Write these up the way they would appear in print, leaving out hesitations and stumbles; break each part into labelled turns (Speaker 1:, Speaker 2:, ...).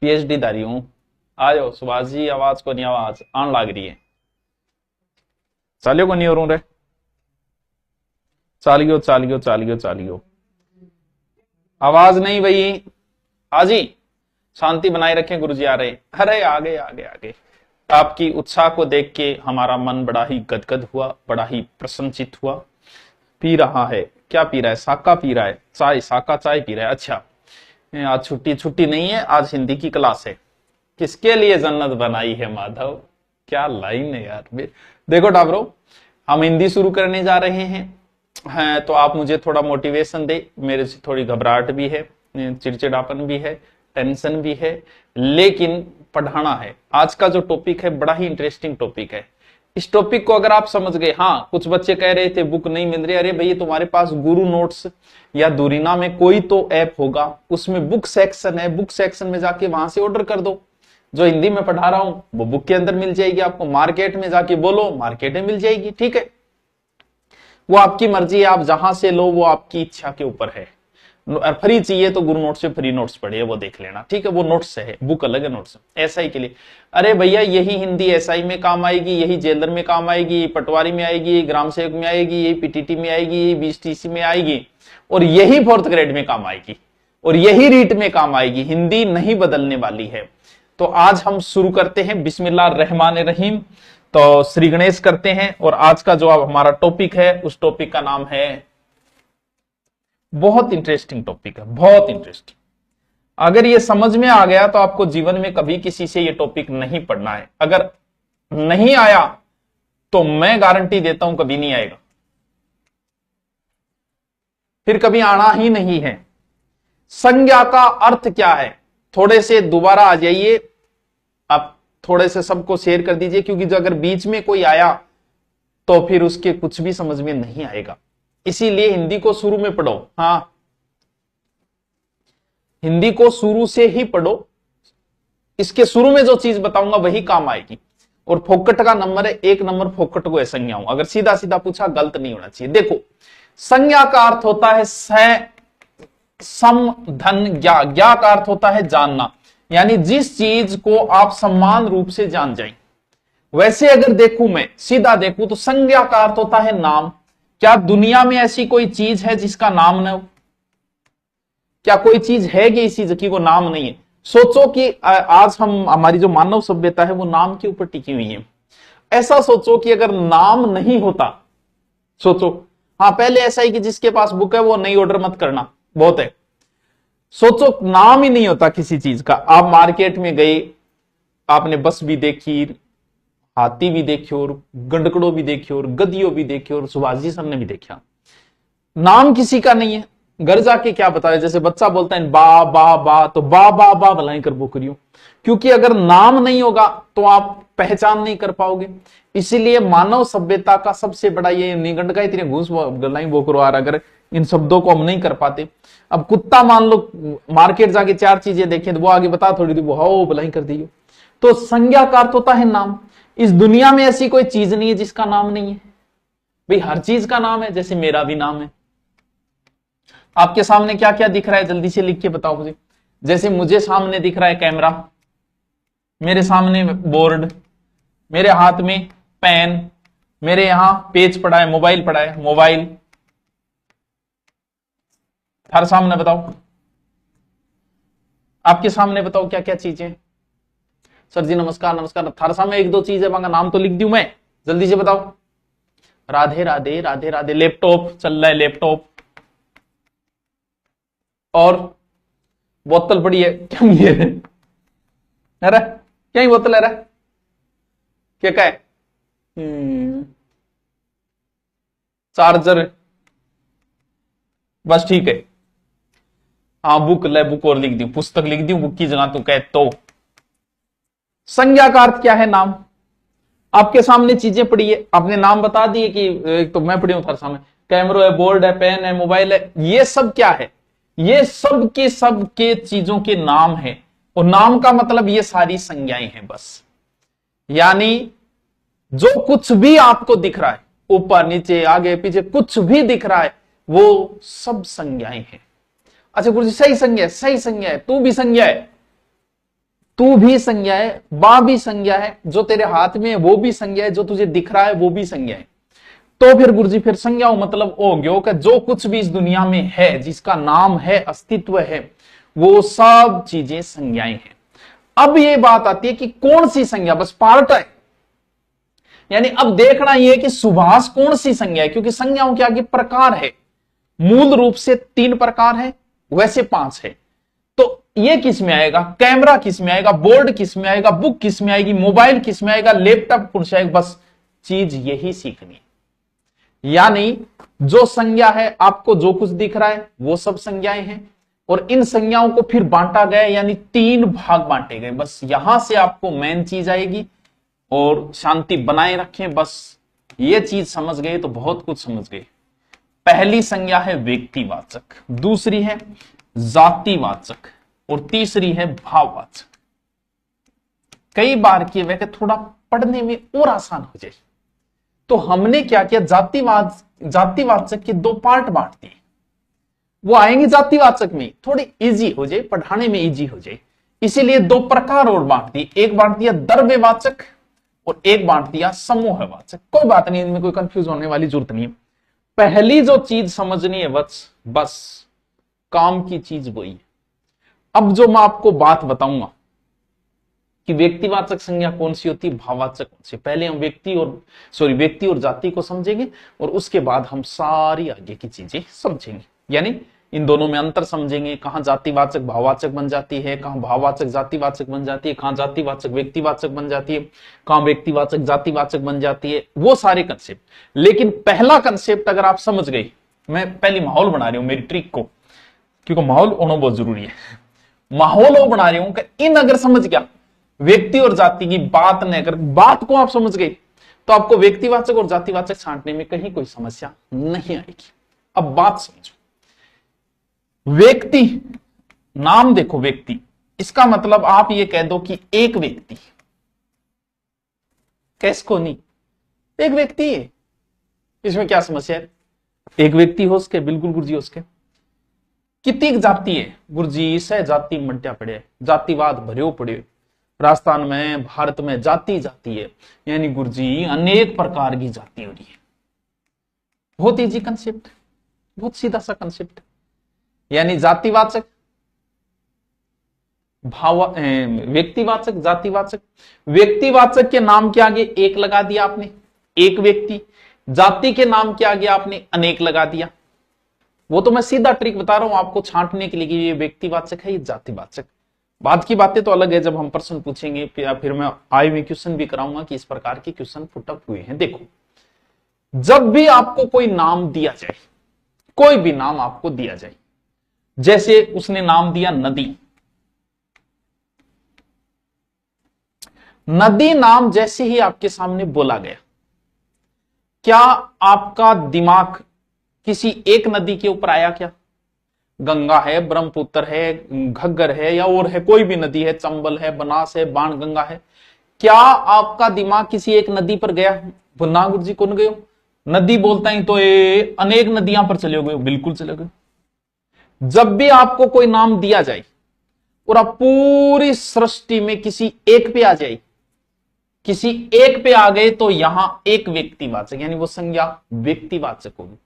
Speaker 1: PhD धारी हूं। आ जाओ सुभाष जी, आवाज को नहीं आवाज आन लाग रही है। चालियो को नहीं हो रे, चालियो चालियो चालियो चालियो, आवाज नहीं भाई। हाजी शांति बनाए रखें, गुरुजी आ रहे। अरे आगे आगे आगे। आपकी उत्साह को देख के हमारा मन बड़ा ही गदगद हुआ, बड़ा ही प्रसन्नचित हुआ। पी रहा है, क्या पी रहा है? साका पी रहा है, चाय, साका चाय पी रहा है। अच्छा, आज छुट्टी नहीं है, आज हिंदी की क्लास है। किसके लिए जन्नत बनाई है माधव, क्या लाइन है यार। देखो टाबरो, हम हिंदी शुरू करने जा रहे हैं, तो आप मुझे थोड़ा मोटिवेशन दे। मेरे से थोड़ी घबराहट भी है, चिड़चिड़ापन भी है, टेंशन भी है, लेकिन पढ़ाना है। आज का जो टॉपिक है बड़ा ही इंटरेस्टिंग टॉपिक है। इस टॉपिक को अगर आप समझ गए, हाँ कुछ बच्चे कह रहे थे बुक नहीं मिल रही। अरे भैया तुम्हारे पास गुरु नोट्स या दूरिना में कोई तो ऐप होगा, उसमें बुक सेक्शन है, बुक सेक्शन में जाके वहां से ऑर्डर कर दो। जो हिंदी में पढ़ा रहा हूं वो बुक के अंदर मिल जाएगी आपको। मार्केट में जाके बोलो, मार्केट में मिल जाएगी। ठीक है, वो आपकी मर्जी है, आप जहां से लो वो आपकी इच्छा के ऊपर है। फ्री चाहिए तो गुरु नोट्स से फ्री नोट्स पढ़िए, वो देख लेना। ठीक है, वो नोट्स है, बुक अलग है, नोट्स एसआई के लिए। अरे भैया यही हिंदी एसआई में काम आएगी, यही जेलर में काम आएगी, पटवारी में आएगी, ग्राम सेवक में आएगी, यही पीटीटी में आएगी, यही बीएसटीसी में आएगी, और यही 4th ग्रेड में काम आएगी, और यही रीट में काम आएगी। हिंदी नहीं बदलने वाली है। तो आज हम शुरू करते हैं, बिस्मिल्लाहिर्रहमानिर्रहीम। तो श्री गणेश करते हैं। और आज का जो हमारा टॉपिक है उस टॉपिक का नाम है, बहुत इंटरेस्टिंग टॉपिक है, बहुत इंटरेस्टिंग। अगर ये समझ में आ गया तो आपको जीवन में कभी किसी से ये टॉपिक नहीं पढ़ना है। अगर नहीं आया तो मैं गारंटी देता हूं कभी नहीं आएगा, फिर कभी आना ही नहीं है। संज्ञा का अर्थ क्या है? थोड़े से दोबारा आ जाइए, आप थोड़े से सबको शेयर कर दीजिए, क्योंकि जो अगर बीच में कोई आया तो फिर उसके कुछ भी समझ में नहीं आएगा। इसीलिए हिंदी को शुरू में पढ़ो। हाँ, हिंदी को शुरू से ही पढ़ो। इसके शुरू में जो चीज बताऊंगा वही काम आएगी। और फोकट का नंबर है 1 नंबर, फोकट को है संज्ञाओं। अगर सीधा सीधा पूछा गलत नहीं होना चाहिए। देखो, संज्ञा का अर्थ होता है सम धन ज्ञा। ज्ञा का अर्थ होता है जानना, यानी जिस चीज को आप समान रूप से जान जाए। वैसे अगर देखूं, मैं सीधा देखूं तो संज्ञा का अर्थ होता है नाम। क्या दुनिया में ऐसी कोई चीज है जिसका नाम न हो? क्या कोई चीज है कि इसी की को नाम नहीं है? सोचो कि आज हमारी जो मानव सभ्यता है वो नाम के ऊपर टिकी हुई है। ऐसा सोचो कि अगर नाम नहीं होता, सोचो, हाँ पहले ऐसा ही कि जिसके पास बुक है वो नहीं ऑर्डर मत करना, बहुत है। सोचो नाम ही नहीं होता किसी चीज का। आप मार्केट में गए, आपने बस भी देखी, हाथी भी देखे, और गंडकड़ो भी देखे, और गदियो भी देखे, और सुभाष जी सर ने भी देखा। नाम किसी का नहीं है। घर जाके क्या बताया, जैसे बच्चा बोलता है बा बा बा, तो बा बा बा भलाई कर वो करियो, क्योंकि अगर नाम नहीं होगा तो आप पहचान नहीं कर पाओगे। इसीलिए मानव सभ्यता का सबसे बड़ा ये निगंड का इतने घूस गलाई वो करो, अगर इन शब्दों को हम नहीं कर पाते। अब कुत्ता मान लो मार्केट जाके 4 चीजें देखें तो वो आगे बता थोड़ी वो हाओ भलाई कर दियो। तो संज्ञा का अर्थ होता है नाम। इस दुनिया में ऐसी कोई चीज नहीं है जिसका नाम नहीं है। भाई हर चीज का नाम है, जैसे मेरा भी नाम है। आपके सामने क्या क्या दिख रहा है, जल्दी से लिख के बताओ मुझे। जैसे मुझे सामने दिख रहा है कैमरा, मेरे सामने बोर्ड, मेरे हाथ में पेन, मेरे यहां पेज पड़ा है, मोबाइल पड़ा है, मोबाइल। हर सामने बताओ, आपके सामने बताओ क्या क्या चीजें। सर जी नमस्कार नमस्कार। थारे सामने 1-2 चीज है, वहां नाम तो लिख दूं मैं, जल्दी से बताओ। राधे राधे राधे राधे। लैपटॉप चल रहा है, लैपटॉप। और बोतल पड़ी है, क्या ये है? अरे क्या ही बोतल है रे? क्या है? चार्जर, बस ठीक है। हाँ बुक, ले बुक और लिख दी, पुस्तक लिख दी बुक की जगह तो कह। तो संज्ञा का अर्थ क्या है? नाम। आपके सामने चीजें पड़ी है, आपने नाम बता दिए कि एक तो मैं पड़ी हूं थारे सामने, कैमरा है, बोर्ड है, पेन है, मोबाइल है। ये सब क्या है? ये सब के चीजों के नाम है। और नाम का मतलब ये सारी संज्ञाएं हैं बस। यानी जो कुछ भी आपको दिख रहा है, ऊपर नीचे आगे पीछे कुछ भी दिख रहा है, वो सब संज्ञाएं हैं। अच्छा गुरुजी सही संज्ञा है, सही संज्ञा है, तू भी संज्ञा है। तू भी संज्ञा है, बा भी संज्ञा है, जो तेरे हाथ में है वो भी संज्ञा है, जो तुझे दिख रहा है वो भी संज्ञा है। तो फिर गुरुजी फिर संज्ञाओं मतलब ओ गयो कि जो कुछ भी इस दुनिया में है, जिसका नाम है, अस्तित्व है, वो सब चीजें संज्ञाएं हैं। अब ये बात आती है कि कौन सी संज्ञा, बस पार्ट है, यानी अब देखना यह है कि सुभाष कौन सी संज्ञा है, क्योंकि संज्ञाओं के आगे प्रकार है, मूल रूप से 3 प्रकार है, वैसे 5 है। तो ये किस में आएगा, कैमरा किस में आएगा, बोर्ड किस में आएगा, बुक किस में आएगी, मोबाइल किस में आएगा, लैपटॉप कौन से आएगा, बस चीज यही सीखनी है। यानी जो संज्ञा है, आपको जो कुछ दिख रहा है वो सब संज्ञाएं हैं, और इन संज्ञाओं को फिर बांटा गया, यानी 3 भाग बांटे गए। बस यहां से आपको मेन चीज आएगी, और शांति बनाए रखें, बस ये चीज समझ गए तो बहुत कुछ समझ गए। पहली संज्ञा है व्यक्तिवाचक, दूसरी है जातिवाचक, और तीसरी है भाववाचक। कई बार किए वैसे थोड़ा पढ़ने में और आसान हो जाए, तो हमने क्या किया, जातिवाचक के 2 पार्ट बांट दिए। वो आएंगे जातिवाचक में, थोड़ी इजी हो जाए, पढ़ाने में इजी हो जाए, इसीलिए 2 प्रकार और बांट दिए। एक बांट दिया द्रव्यवाचक और एक बांट दिया समूहवाचक। कोई बात नहीं, इनमें कोई कंफ्यूज होने वाली जरूरत नहीं है। पहली जो चीज समझनी है बस काम की चीज वही है। अब जो मैं आपको बात बताऊंगा कि व्यक्तिवाचक संज्ञा कौन सी होती है, भाववाचक कौन सी, पहले हम व्यक्ति और जाति को समझेंगे, और उसके बाद हम सारी आगे की चीजें समझेंगे, यानी इन दोनों में अंतर समझेंगे, कहां जातिवाचक भाववाचक बन जाती है, कहां भाववाचक जातिवाचक बन जाती है, कहां जातिवाचक व्यक्तिवाचक बन जाती है, कहां व्यक्तिवाचक जातिवाचक बन जाती है, वो सारे कंसेप्ट। लेकिन पहला कंसेप्ट अगर आप समझ गए, मैं पहले माहौल बना रही हूं मेरी ट्रिक को, क्योंकि माहौल होना बहुत जरूरी है। माहौल वो बना रही हूं कि इन अगर समझ गया व्यक्ति और जाति की बात ने, अगर बात को आप समझ गए तो आपको व्यक्तिवाचक और जातिवाचक छांटने में कहीं कोई समस्या नहीं आएगी। अब बात समझो, व्यक्ति, नाम देखो व्यक्ति, इसका मतलब आप ये कह दो कि एक व्यक्ति, कैसको नहीं, एक व्यक्ति है, इसमें क्या समस्या है, एक व्यक्ति हो सके, बिल्कुल गुरुजी हो सके। कितनी जाति है गुरुजी, सह जाति मंट्या पड़े, जातिवाद भरियो पड़े, राजस्थान में, भारत में जाति जाति है, यानी गुरुजी अनेक प्रकार की जाति हो रही है। बहुत इजी कंसेप्ट, बहुत सीधा सा कंसेप्ट, यानी जातिवाचक, व्यक्तिवाचक, जातिवाचक। व्यक्तिवाचक के नाम के आगे एक लगा दिया आपने, एक व्यक्ति। जाति के नाम के आगे आपने अनेक लगा दिया। वो तो मैं सीधा ट्रिक बता रहा हूं आपको छांटने के लिए कि ये व्यक्तिवाचक है, ये जातिवाचक। बाद की बातें तो अलग है, जब हम प्रश्न पूछेंगे या फिर मैं आए हुए क्वेश्चन भी कराऊंगा कि इस प्रकार के क्वेश्चन पुटअप हुए हैं। देखो, जब भी आपको कोई नाम दिया जाए, कोई भी नाम आपको दिया जाए, जैसे उसने नाम दिया नदी, नदी नाम जैसे ही आपके सामने बोला गया, क्या आपका दिमाग किसी एक नदी के ऊपर आया क्या? गंगा है, ब्रह्मपुत्र है, घग्गर है, या और है, कोई भी नदी है, चंबल है, बनास है, बाणगंगा है, क्या आपका दिमाग किसी एक नदी पर गया? ना गुरुजी, कौन गयो? नदी बोलता ही तो ये अनेक नदियां पर चले गए, बिल्कुल चले गए। जब भी आपको कोई नाम दिया जाए और आप पूरी सृष्टि में किसी एक पे आ जाए, किसी एक पे आ गए, तो यहां एक व्यक्तिवाचक, यानी वो संज्ञा व्यक्तिवाचक होगी।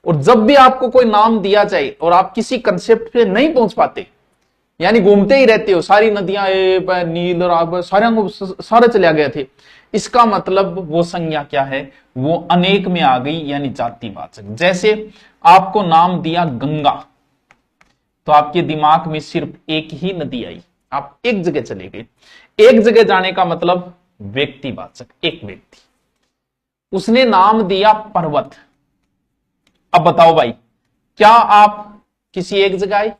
Speaker 1: और जब भी आपको कोई नाम दिया जाए और आप किसी कंसेप्ट पे नहीं पहुंच पाते, यानी घूमते ही रहते हो, सारी नदियां नील और सारे चले गए थे, इसका मतलब वो संज्ञा क्या है, वो अनेक में आ गई, यानी जातिवाचक। जैसे आपको नाम दिया गंगा, तो आपके दिमाग में सिर्फ एक ही नदी आई, आप एक जगह चले गए। एक जगह जाने का मतलब व्यक्तिवाचक, एक व्यक्ति। उसने नाम दिया पर्वत, अब बताओ भाई, क्या आप किसी एक जगह आए,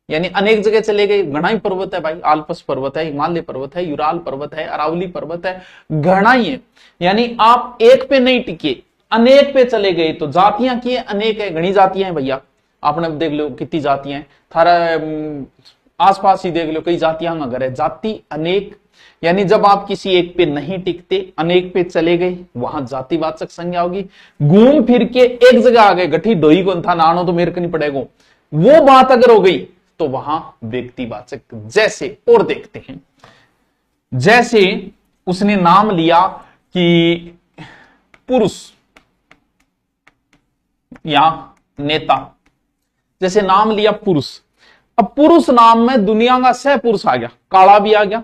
Speaker 1: यानी अनेक जगह चले गए? घना ही पर्वत है भाई, आल्पस पर्वत है, हिमालय पर्वत है, यूराल पर्वत है, अरावली पर्वत है, घना ही है, यानी आप एक पे नहीं टिके, अनेक पे चले गए। तो जातियां की अनेक है, घनी जातियां हैं भैया, आपने देख लो कितनी जातियां हैं, थारा आसपास ही देख लो कई जातियां अगर है। जाति अनेक, यानी जब आप किसी एक पे नहीं टिकते, अनेक पे चले गए, वहां जातिवाचक संज्ञा होगी। घूम फिर के एक जगह आ गए, गठी डोई कौन था, नानो तो मेरे को नहीं पड़ेगा, वो बात अगर हो गई तो वहां व्यक्तिवाचक। जैसे और देखते हैं, जैसे उसने नाम लिया कि पुरुष या नेता, जैसे नाम लिया पुरुष। अब पुरुष नाम में दुनिया का सह पुरुष आ गया, काला भी आ गया,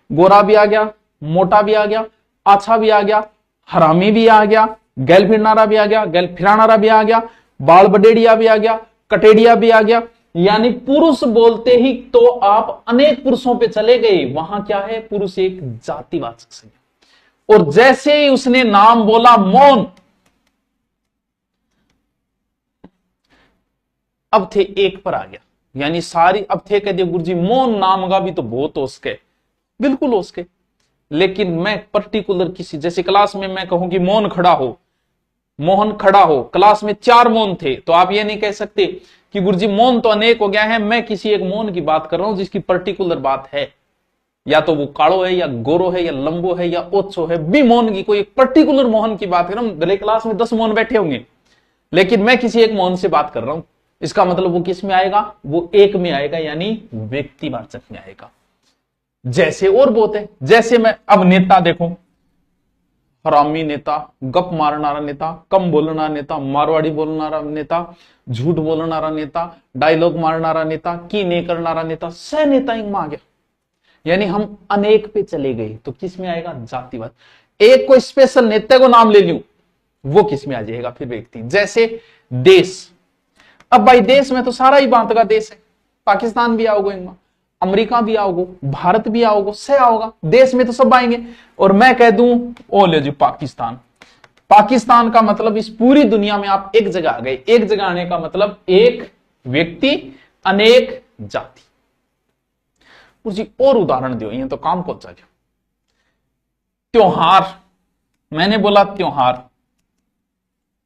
Speaker 1: गोरा भी आ गया, मोटा भी आ गया, अच्छा भी आ गया, हरामी भी आ गया, गैल फिरनारा भी आ गया, गैल फिरानारा भी आ गया, बाल बडेड़िया भी आ गया, कटेड़िया भी आ गया। यानी पुरुष बोलते ही तो आप अनेक पुरुषों पे चले गए। वहां क्या है, पुरुष एक जातिवाचक संज्ञा। और जैसे ही उसने नाम बोला मौन, अब थे एक पर आ गया, यानी सारी अब थे कह दिया गुरु जी मौन नाम का भी तो बहुत हो सके, बिल्कुल हो सके, लेकिन मैं पर्टिकुलर किसी, जैसे क्लास में मैं कहूं कि मौन खड़ा हो, मोहन खड़ा हो, क्लास में 4 मौन थे, तो आप ये नहीं कह सकते कि गुरुजी मौन तो अनेक हो गया है, मैं किसी एक मौन की बात कर रहा हूं जिसकी पर्टिकुलर बात है, या तो वो काड़ो है या गोरो है या लंबो है या ओछो है, भी मौन की कोई एक पर्टिकुलर मोहन की बात कर रहा हूं। भले क्लास में 10 मौन बैठे होंगे, लेकिन मैं किसी एक मौन से बात कर रहा हूं। इसका मतलब वो किस में आएगा, वो एक में आएगा, यानी व्यक्तिवाचक में आएगा। जैसे और बहुत है, जैसे मैं अब नेता देखो, हरामी नेता, गप मारनारा नेता, कम बोलना नेता, मारवाड़ी बोलनारा नेता, झूठ बोलनारा नेता, डायलॉग मारनारा नेता, की नहीं करनारा नेता, सह नेता में आ गया। यानी हम अनेक पे चले गए, तो किस में आएगा, जातिवाद। एक कोई स्पेशल नेता को नाम ले लूं, वो किस में आ जाएगा, फिर व्यक्ति। जैसे देश, अब भाई देश में तो सारा ही बात का देश है, पाकिस्तान भी आओगे, अमेरिका भी आओगे, भारत भी आओगे, से आओगा, देश में तो सब आएंगे। और मैं कह दूं ओ ले जी पाकिस्तान, पाकिस्तान का मतलब इस पूरी दुनिया में आप एक जगह आ गए। एक जगह आने का मतलब एक व्यक्ति अनेक जाति। जी और उदाहरण दो, ये तो काम पहुंचा गया। त्योहार, मैंने बोला त्योहार,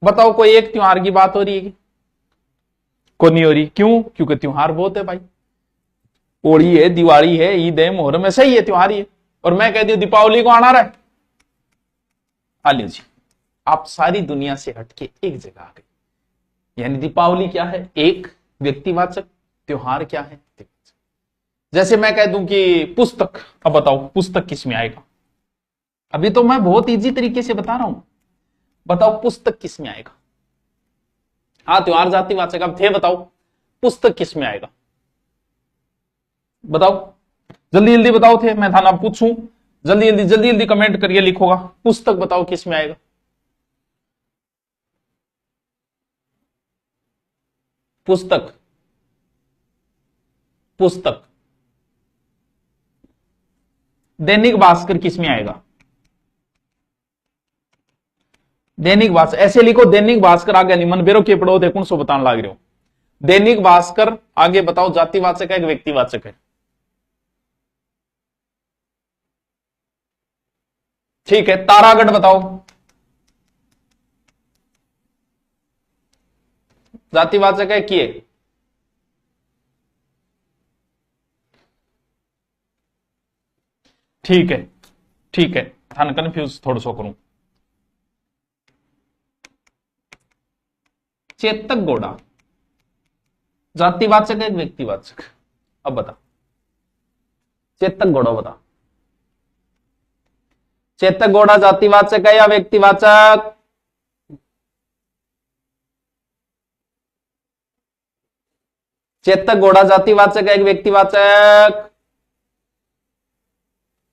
Speaker 1: बताओ कोई एक त्योहार की बात हो रही है, को नहीं हो रही, क्यों, क्योंकि त्योहार बहुत है भाई, होली है, दिवाली है, ईद है, मोहर्रम है, सही है, त्योहार ही है। और मैं कहती हूं दीपावली को आना रहा है, आ लीजिए जी, आप सारी दुनिया से हटके एक जगह आ गई। यानी दीपावली क्या है, एक व्यक्तिवाचक, त्योहार क्या है, जैसे मैं कह दूं कि पुस्तक, अब बताओ पुस्तक किस में आएगा। अभी तो मैं बहुत इजी तरीके से बता रहा हूं, बताओ पुस्तक किस में आएगा। हाँ त्योहार जातिवाचक, अब थे बताओ पुस्तक किस में आएगा, बताओ जल्दी जल्दी बताओ, थे मैं था ना पूछूं, जल्दी जल्दी जल्दी जल्दी कमेंट करिए, लिखोगा पुस्तक, बताओ किस में आएगा। पुस्तक, पुस्तक, दैनिक भास्कर किस में आएगा, दैनिक भास्कर, ऐसे लिखो दैनिक भास्कर, आगे नहीं मन बेरो के पढ़ो थे कौन सो बताने लाग रहे हो। दैनिक भास्कर, आगे बताओ जातिवाचक है कि व्यक्तिवाचक है, ठीक है। तारागढ़ बताओ जातिवाचक है कि ठीक है, ठीक है, थान कंफ्यूज थोड़ा सो करूं। चेतक घोड़ा जातिवाचक है व्यक्तिवाचक, अब बता, चेतक घोड़ा बता, चेतक घोड़ा जातिवाचक है या व्यक्तिवाचक, चेतक घोड़ा जातिवाचक है व्यक्तिवाचक,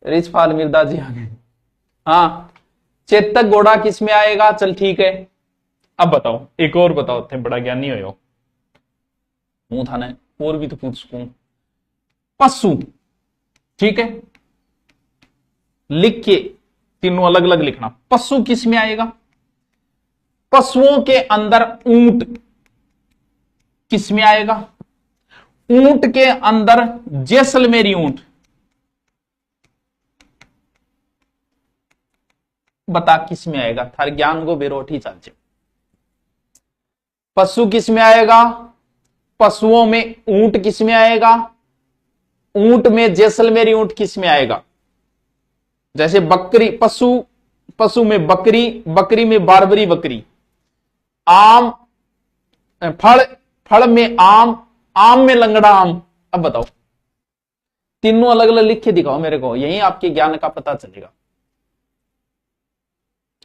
Speaker 1: रिचपाल मिर्दा जी आ गए। हाँ चेतक घोड़ा किस में आएगा, चल ठीक है। अब बताओ एक और बताओ, थे बड़ा ज्ञानी हो मुंह था ना, और भी तो पूछ सकूं। पशु, ठीक है, लिख के तीनों अलग अलग लिखना। पशु किस में आएगा, पशुओं के अंदर ऊंट किस में आएगा, ऊंट के अंदर जैसलमेरी ऊंट, बता किस में आएगा, थार ज्ञान को बेरोटी चल। पशु किस में आएगा, पशुओं में ऊंट किस में आएगा, ऊंट में जैसलमेरी ऊंट किस में आएगा। जैसे बकरी, पशु, पशु में बकरी, बकरी में बारबरी बकरी, आम, फल, फल में आम, आम में लंगड़ा आम। अब बताओ तीनों अलग अलग लिख के दिखाओ मेरे को, यही आपके ज्ञान का पता चलेगा।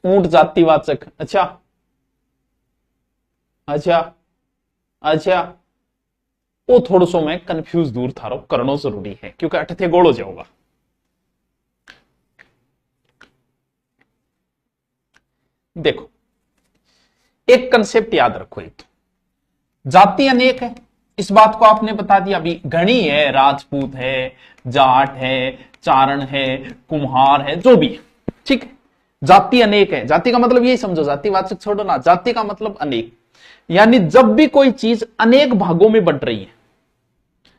Speaker 1: ऊंट जातिवाचक, अच्छा अच्छा अच्छा, वो थोड़ा सो मैं कंफ्यूज दूर था रो, करना जरूरी है क्योंकि अठथे गोल हो जाऊंगा। देखो एक कंसेप्ट याद रखो, एक जाति अनेक है, इस बात को आपने बता दिया। अभी गणी है, राजपूत है, जाट है, चारण है, कुम्हार है, जो भी, ठीक है। जाति अनेक है, जाति का मतलब यही समझो, जातिवाचक छोड़ो ना, जाति का मतलब अनेक। यानी जब भी कोई चीज अनेक भागों में बंट रही है,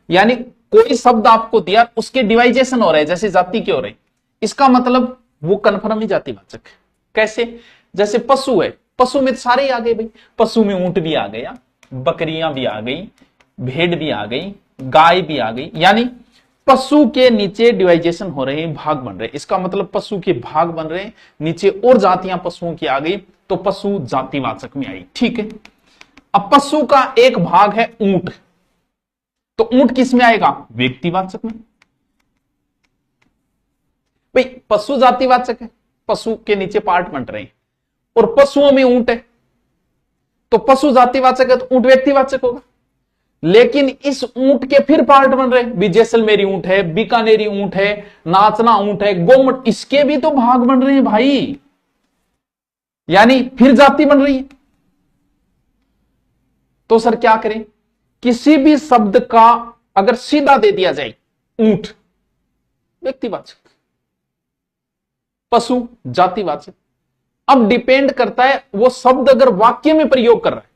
Speaker 1: यानी कोई शब्द आपको दिया, उसके डिवाइजेशन हो रहे हैं, जैसे जाति के हो रहे, इसका मतलब वो कन्फर्म ही जातिवाचक है। कैसे? जैसे पशु है, पशु में सारे ही आ गए भाई, पशु में ऊंट भी आ गया, बकरियां भी आ गई, भेड़ भी आ गई, गाय भी आ गई, यानी पशु के नीचे डिवाइजेशन हो रहे हैं, भाग बन रहे हैं, इसका मतलब पशु के भाग बन रहे हैं, नीचे और जातियां पशुओं की आ गई, तो पशु जातिवाचक में आई, ठीक है। अब पशु का एक भाग है ऊंट, तो ऊंट किस में आएगा? व्यक्तिवाचक में। भाई पशु जातिवाचक है, पशु के नीचे पार्ट बन रहे हैं, और पशुओं में ऊंट है, तो पशु जातिवाचक है तो ऊंट व्यक्तिवाचक होगा। लेकिन इस ऊंट के फिर पार्ट बन रहे हैं, जैसलमेरी ऊंट है, बीकानेरी ऊंट है, नाचना ऊंट है, गोमट, इसके भी तो भाग बन रहे हैं भाई, यानी फिर जाति बन रही है। तो सर क्या करें? किसी भी शब्द का अगर सीधा दे दिया जाए, ऊंट व्यक्तिवाचक, पशु जातिवाचक। अब डिपेंड करता है वो शब्द अगर वाक्य में प्रयोग कर रहा है,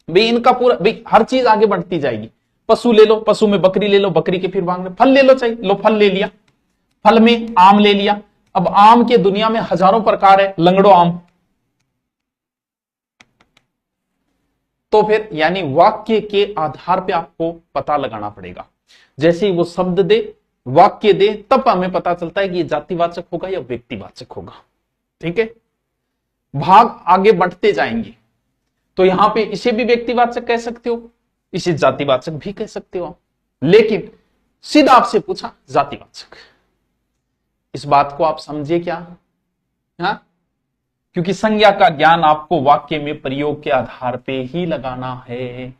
Speaker 1: भाई इनका पूरा, भाई हर चीज आगे बढ़ती जाएगी। पशु ले लो, पशु में बकरी ले लो, बकरी के फिर भाग, फल ले लो, चाहिए लो फल ले लिया, फल में आम ले लिया। अब आम के दुनिया में हजारों प्रकार है, लंगड़ो आम। तो फिर यानी वाक्य के आधार पे आपको पता लगाना पड़ेगा। जैसे ही वो शब्द दे, वाक्य दे, तब हमें पता चलता है कि ये जातिवाचक होगा या व्यक्तिवाचक होगा, ठीक है। भाग आगे बढ़ते जाएंगे, तो यहां पे इसे भी व्यक्तिवाचक कह सकते हो, इसे जातिवाचक भी कह सकते हो, लेकिन सीधा आपसे पूछा जातिवाचक। इस बात को आप समझे क्या? हाँ, क्योंकि संज्ञा का ज्ञान आपको वाक्य में प्रयोग के आधार पे ही लगाना है।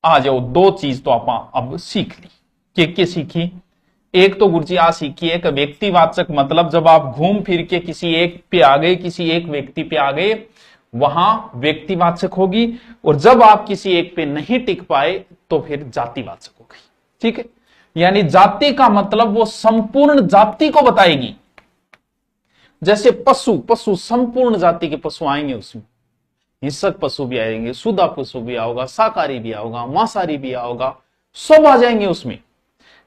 Speaker 1: आ जाओ, दो चीज तो आप अब सीख ली, के सीखी। एक तो गुरुजी आ सीखी है कि व्यक्तिवाचक मतलब जब आप घूम फिर के किसी एक पे आ गए, किसी एक व्यक्ति पे आ गए, वहां व्यक्तिवाचक होगी, और जब आप किसी एक पे नहीं टिक पाए तो फिर जातिवाचक होगी, ठीक है। यानी जाति का मतलब वो संपूर्ण जाति को बताएगी। जैसे पशु, पशु संपूर्ण जाति के पशु आएंगे, उसमें हिंसक पशु भी आएंगे, शुदा पशु भी आओगा, शाकाहारी भी आओगा, मांसाहारी भी आओगा, सब आ जाएंगे उसमें।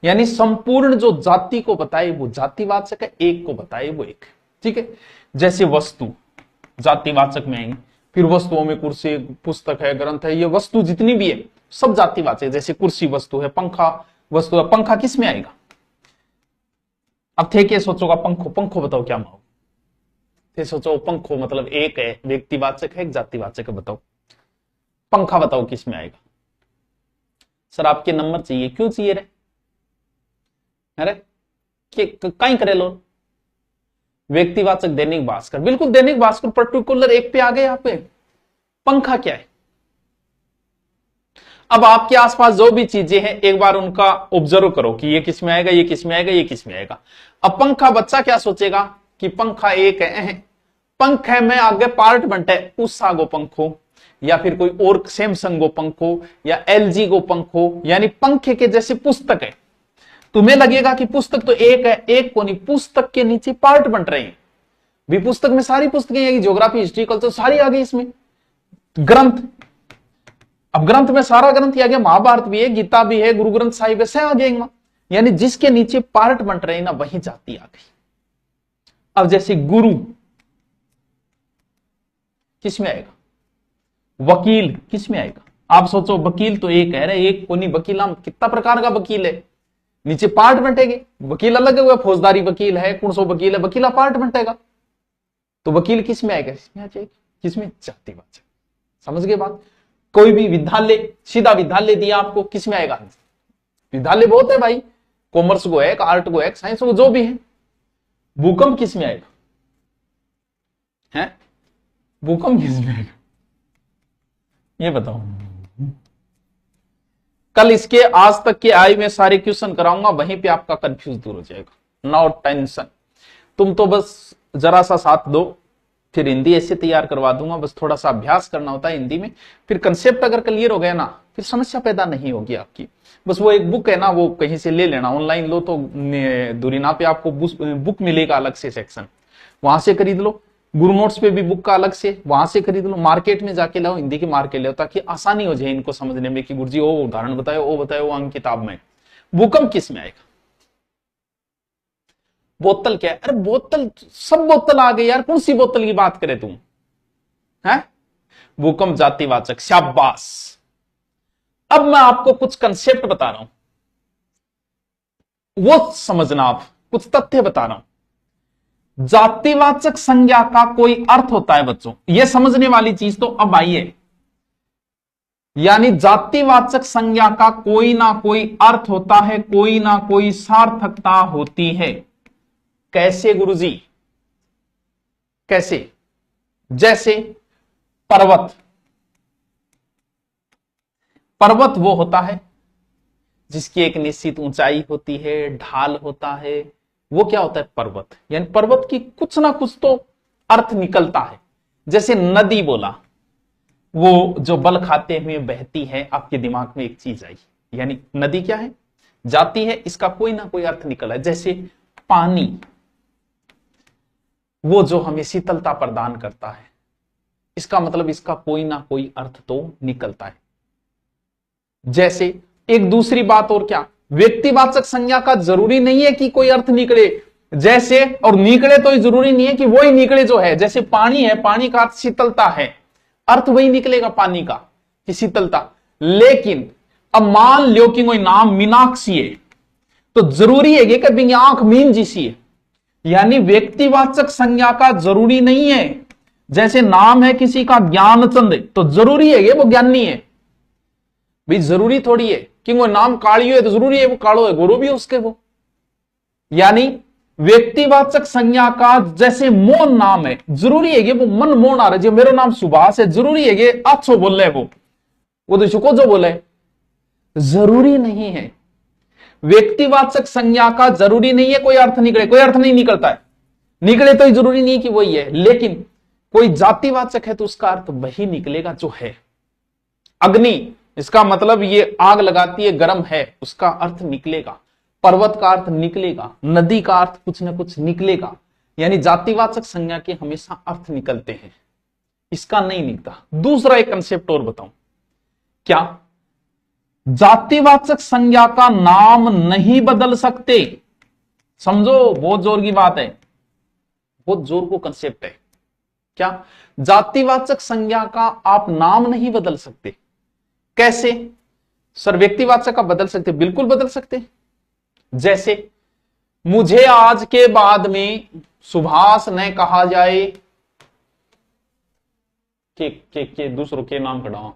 Speaker 1: यानी संपूर्ण जो जाति को बताए वो जातिवाचक है, एक को बताए वो एक, ठीक है। जैसे वस्तु जातिवाचक में आएंगे, फिर वस्तुओं में कुर्सी, पुस्तक है, ग्रंथ है, ये वस्तु जितनी भी है सब जातिवाचक। जैसे कुर्सी वस्तु है, पंखा वस्तु है, पंखा किस में आएगा? अब थे क्या सोचोगा, पंखो, पंखो बताओ क्या माओ, थे सोचो पंखो मतलब एक है, व्यक्तिवाचक है, एक जातिवाचक है, बताओ पंखा बताओ किस में आएगा? सर आपके नंबर चाहिए, क्यों चाहिए रे? अरे कहीं करे लो, व्यक्तिवाचक दैनिक भास्कर, बिल्कुल दैनिक भास्कर पर्टिकुलर एक पे आ गए यहाँ पे। पंखा क्या है? अब आपके आसपास जो भी चीजें हैं एक बार उनका ऑब्जर्व करो कि ये किस में आएगा, ये किस में आएगा, ये किस में आएगा। अब पंखा, बच्चा क्या सोचेगा कि पंखा एक है, पंखे में आगे पार्ट बनता है, उषा गो पंखो, या फिर कोई और सैमसंग गो पंखो, या एलजी गो पंखो, यानी पंखे के जैसे पुस्तक है। तुम्हें लगेगा कि पुस्तक तो एक है, एक को नहीं, पुस्तक के नीचे पार्ट बन रहे हैं भी। पुस्तक में सारी पुस्तकें आएगी, ज्योग्राफी, हिस्ट्री, कल्चर सारी आ गई इसमें। ग्रंथ, अब ग्रंथ में सारा ग्रंथ आ गया, महाभारत भी है, गीता भी है, गुरु ग्रंथ साहिब है, सब आ जाएगा। यानी जिसके नीचे पार्ट बन रहे हैं ना, वही जाति आ गई। अब जैसे गुरु किस में आएगा? वकील किस में आएगा? आप सोचो, वकील तो एक है, एक को नहीं, वकील कितना प्रकार का वकील है, नीचे पार्ट बंटेगे। वकील अलग हुआ, फौजदारी वकील है, कुणसो वकील है, वकीला पार्ट बंटेगा, तो वकील किस में आएगा? इसमें आ जाएगी, किसमें? जातिवाचक। समझ गए बात? कोई भी विद्यालय, सीधा विद्यालय दिया आपको, किस में आएगा? विद्यालय बहुत है भाई, कॉमर्स को है, आर्ट को है, साइंस को, जो भी है। भूकंप किस में आएगा? है भूकंप किस में आएगा ये बताओ। कल इसके आज तक के आई में सारे क्वेश्चन कराऊंगा, वहीं पे आपका कंफ्यूज दूर हो जाएगा। नो टेंशन, तुम तो बस जरा सा साथ दो, फिर हिंदी ऐसे तैयार करवा दूंगा। बस थोड़ा सा अभ्यास करना होता है हिंदी में, फिर कंसेप्ट अगर क्लियर हो गया ना, फिर समस्या पैदा नहीं होगी आपकी। बस वो एक बुक है ना, वो कहीं से ले लेना, ऑनलाइन लो तो दूरीना पे आपको बुक मिलेगा अलग से सेक्शन, वहां से खरीद लो। गुरु नोट्स पे भी बुक का अलग से, वहां से खरीद लो। मार्केट में जाके लाओ, हिंदी की मार्केट लाओ, ताकि आसानी हो जाए इनको समझने में कि गुरुजी वो उदाहरण बताए, वो बताए, वो अंक किताब में। भूकंप किस में आएगा? बोतल क्या है? अरे बोतल, सब बोतल आ गई यार, कौन सी बोतल की बात करे तुम? है भूकंप जातिवाचक, शाबाश। अब मैं आपको कुछ कंसेप्ट बता रहा हूं, वो समझना। आप कुछ तथ्य बता रहा हूं। जातिवाचक संज्ञा का कोई अर्थ होता है बच्चों, ये समझने वाली चीज तो अब आई है। यानी जातिवाचक संज्ञा का कोई ना कोई अर्थ होता है, कोई ना कोई सार्थकता होती है। कैसे गुरुजी? कैसे? जैसे पर्वत, पर्वत वो होता है जिसकी एक निश्चित ऊंचाई होती है, ढाल होता है, वो क्या होता है? पर्वत। यानी पर्वत की कुछ ना कुछ तो अर्थ निकलता है। जैसे नदी बोला, वो जो बल खाते हुए बहती है, आपके दिमाग में एक चीज आई, यानी नदी क्या है? जाती है, इसका कोई ना कोई अर्थ निकला है। जैसे पानी, वो जो हमें शीतलता प्रदान करता है, इसका मतलब इसका कोई ना कोई अर्थ तो निकलता है। जैसे एक दूसरी बात और क्या, व्यक्तिवाचक संज्ञा का जरूरी नहीं है कि कोई अर्थ निकले, जैसे, और निकले तो जरूरी नहीं है कि वही निकले जो है। जैसे पानी है, पानी का अर्थ शीतलता है, अर्थ वही निकलेगा पानी का कि शीतलता। लेकिन अब मान लो कि कोई नाम मीनाक्षी है, तो जरूरी है कि कभी आंख मीन जैसी है, यानी व्यक्तिवाचक संज्ञा का जरूरी नहीं है। जैसे नाम है किसी का ज्ञानचंद, तो जरूरी है वो ज्ञानी है भाई, जरूरी थोड़ी है कि वो नाम कालियो है तो जरूरी है वो कालो है, गुरु भी उसके वो। यानी व्यक्तिवाचक संज्ञा का, जैसे मोहन नाम है, जरूरी है कि वो मन मोहन आ रहा है। जो मेरा नाम सुभाष है, जरूरी है कि अच्छो बोल रहे वो तो चुको जो बोले, जरूरी नहीं है। व्यक्तिवाचक संज्ञा का जरूरी नहीं है कोई अर्थ निकले, कोई अर्थ नहीं निकलता है, निकले तो जरूरी नहीं कि वही है। लेकिन कोई जातिवाचक है तो उसका अर्थ वही निकलेगा जो है। अग्नि, इसका मतलब ये आग लगाती है, गर्म है, उसका अर्थ निकलेगा। पर्वत का अर्थ निकलेगा, नदी का अर्थ कुछ ना कुछ निकलेगा। यानी जातिवाचक संज्ञा के हमेशा अर्थ निकलते हैं, इसका नहीं निकलता। दूसरा एक कंसेप्ट और बताऊं, क्या जातिवाचक संज्ञा का नाम नहीं बदल सकते? समझो, बहुत जोर की बात है, बहुत जोर को कंसेप्ट है। क्या जातिवाचक संज्ञा का आप नाम नहीं बदल सकते? कैसे? सर व्यक्तिवाचक का बदल सकते, बिल्कुल बदल सकते। जैसे मुझे आज के बाद में सुभाष न कहा जाए के दूसरों के नाम खड़ा,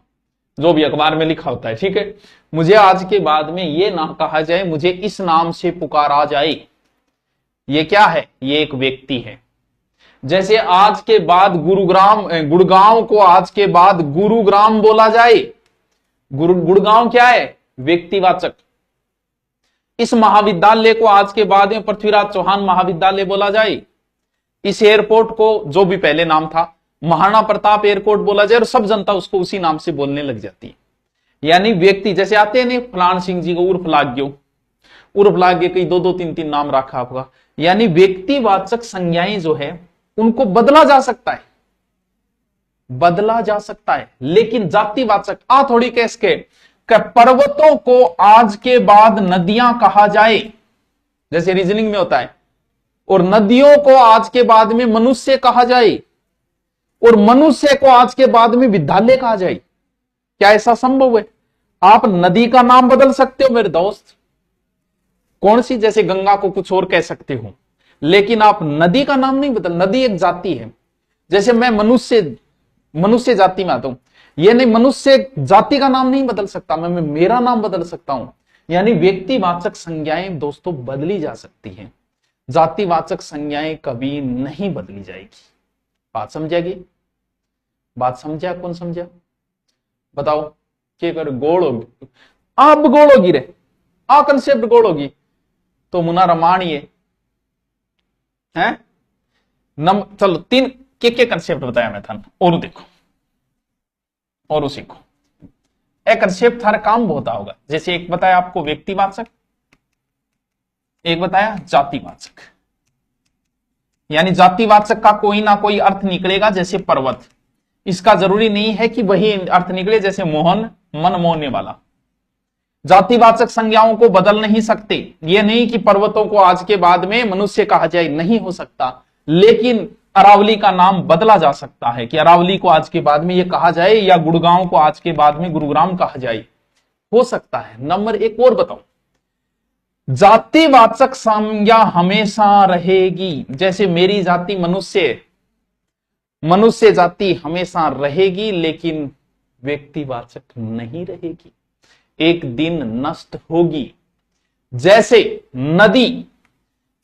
Speaker 1: जो भी अखबार में लिखा होता है, ठीक है। मुझे आज के बाद में ये ना कहा जाए, मुझे इस नाम से पुकारा जाए, ये क्या है? ये एक व्यक्ति है। जैसे आज के बाद गुड़गांव को आज के बाद गुरुग्राम बोला जाए, गुड़गांव क्या है? व्यक्तिवाचक। इस महाविद्यालय को आज के बाद में पृथ्वीराज चौहान महाविद्यालय बोला जाए, इस एयरपोर्ट को, जो भी पहले नाम था, महाराणा प्रताप एयरपोर्ट बोला जाए, और सब जनता उसको उसी नाम से बोलने लग जाती है। यानी व्यक्ति, जैसे आते हैं नहीं, फलान सिंह जी को उर्फ लाग्यो, उर्फ लाग्य, कई दो दो तीन तीन नाम रखा आपका। यानी व्यक्तिवाचक संज्ञाएं जो है उनको बदला जा सकता है, बदला जा सकता है। लेकिन जातिवाचक थोड़ी कैस के पर्वतों को आज के बाद नदियां कहा जाए, जैसे रीजनिंग में होता है, और नदियों को आज के बाद में मनुष्य कहा जाए, और मनुष्य को आज के बाद में विद्यालय कहा जाए, क्या ऐसा संभव है? आप नदी का नाम बदल सकते हो मेरे दोस्त, कौन सी, जैसे गंगा को कुछ और कह सकते हो, लेकिन आप नदी का नाम नहीं बदल। नदी एक जाति है। जैसे मैं मनुष्य जाति में आता हूं, ये नहीं, मनुष्य जाति का नाम नहीं बदल सकता, मैं मेरा नाम बदल सकता हूं। यानी व्यक्तिवाचक संज्ञाएं दोस्तों बदली जा सकती हैं, जातिवाचक संज्ञाएं कभी नहीं बदली जाएगी। बात समझेगी? बात समझा? कौन समझा? बताओ क्या कर? गोड़ होगी, आप गोड़ होगी रे, आ कंसेप्ट गोड़ होगी तो मुना रमान ये है चलो तीन के कंसेप्ट बताया मैं था, और देखो और सीखो। एक कंसेप्ट थारा काम बहुत होगा, जैसे एक बताया आपको व्यक्तिवाचक, एक बताया जातिवाचक। यानी जातिवाचक का कोई ना कोई अर्थ निकलेगा, जैसे पर्वत, इसका जरूरी नहीं है कि वही अर्थ निकले, जैसे मोहन मन मोहने वाला। जातिवाचक संज्ञाओं को बदल नहीं सकते, ये नहीं कि पर्वतों को आज के बाद में मनुष्य कहा जाए, नहीं हो सकता। लेकिन अरावली का नाम बदला जा सकता है कि अरावली को आज के बाद में ये कहा जाए, या गुड़गांव को आज के बाद में गुरुग्राम कहा जाए, हो सकता है। नंबर एक और बताओ, जातिवाचक संज्ञा हमेशा रहेगी, जैसे मेरी जाति मनुष्य, मनुष्य जाति हमेशा रहेगी, लेकिन व्यक्तिवाचक नहीं रहेगी, एक दिन नष्ट होगी। जैसे नदी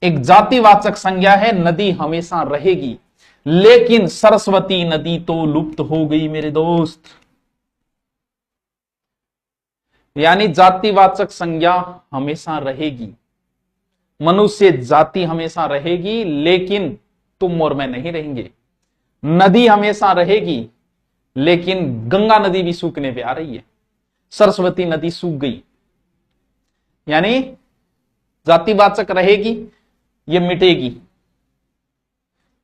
Speaker 1: एक जातिवाचक संज्ञा है, नदी हमेशा रहेगी, लेकिन सरस्वती नदी तो लुप्त हो गई मेरे दोस्त। यानी जातिवाचक संज्ञा हमेशा रहेगी, मनुष्य जाति हमेशा रहेगी, लेकिन तुम और मैं नहीं रहेंगे। नदी हमेशा रहेगी, लेकिन गंगा नदी भी सूखने पे आ रही है, सरस्वती नदी सूख गई। यानी जातिवाचक रहेगी, ये मिटेगी।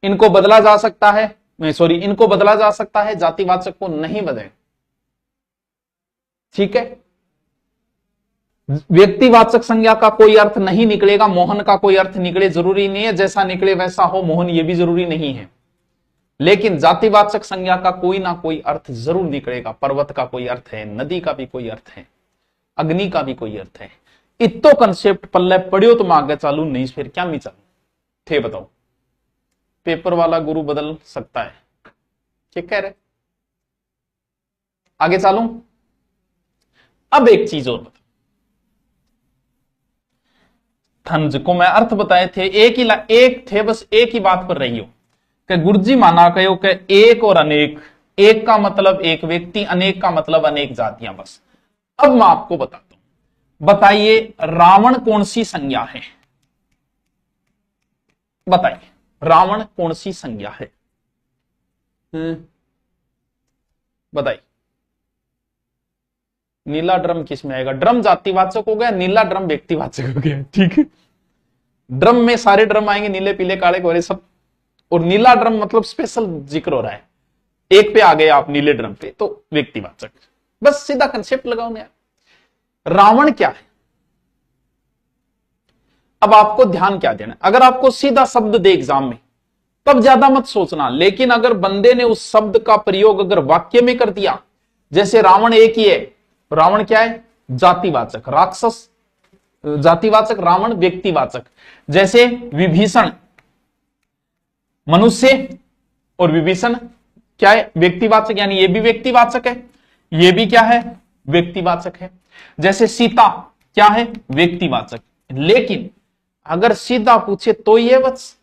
Speaker 1: इनको बदला जा सकता है, सॉरी, इनको बदला जा सकता है, जातिवाचक को नहीं बदले। ठीक है, व्यक्तिवाचक संज्ञा का कोई अर्थ नहीं निकलेगा, मोहन का कोई अर्थ निकले जरूरी नहीं है, जैसा निकले वैसा हो मोहन, ये भी जरूरी नहीं है। लेकिन जातिवाचक संज्ञा का कोई ना कोई अर्थ जरूर निकलेगा। पर्वत का कोई अर्थ है, नदी का भी कोई अर्थ है, अग्नि का भी कोई अर्थ है। इतो कंसेप्ट पल्ले पढ़ियो तो आगे चालू, नहीं फिर क्या मी चालू थे बताओ। पेपर वाला गुरु बदल सकता है, क्या कह रहे? आगे चालू। अब एक चीज और बता, थंज को मैं अर्थ बताए थे, एक थे, बस एक ही बात पर रही हो कि गुरुजी माना कहो कि एक और अनेक, एक का मतलब एक व्यक्ति, अनेक का मतलब अनेक जातियां। बस अब मैं आपको बताता हूं, बताइए रावण कौन सी संज्ञा है? बताइए रावण कौन सी संज्ञा है? बताइए। नीला ड्रम किस में आएगा? ड्रम जातिवाचक हो गया, नीला ड्रम व्यक्तिवाचक हो गया। ठीक है, ड्रम में सारे ड्रम आएंगे, नीले पीले काले गोरे सब, और नीला ड्रम मतलब स्पेशल जिक्र हो रहा है, एक पे आ गए आप नीले ड्रम पे तो व्यक्तिवाचक। बस सीधा कंसेप्ट लगाओ ना। रावण क्या है? अब आपको ध्यान क्या देना, अगर आपको सीधा शब्द दे एग्जाम में तब ज्यादा मत सोचना, लेकिन अगर बंदे ने उस शब्द का प्रयोग अगर वाक्य में कर दिया, जैसे रावण एक ही है, रावण क्या है? जातिवाचक, राक्षस जातिवाचक, रावण व्यक्तिवाचक। जैसे विभीषण मनुष्य और विभीषण क्या है? व्यक्तिवाचक, यानी ये भी व्यक्तिवाचक है, ये भी क्या है? व्यक्तिवाचक है। जैसे सीता क्या है? व्यक्तिवाचक। लेकिन अगर सीधा पूछे तो ये बस,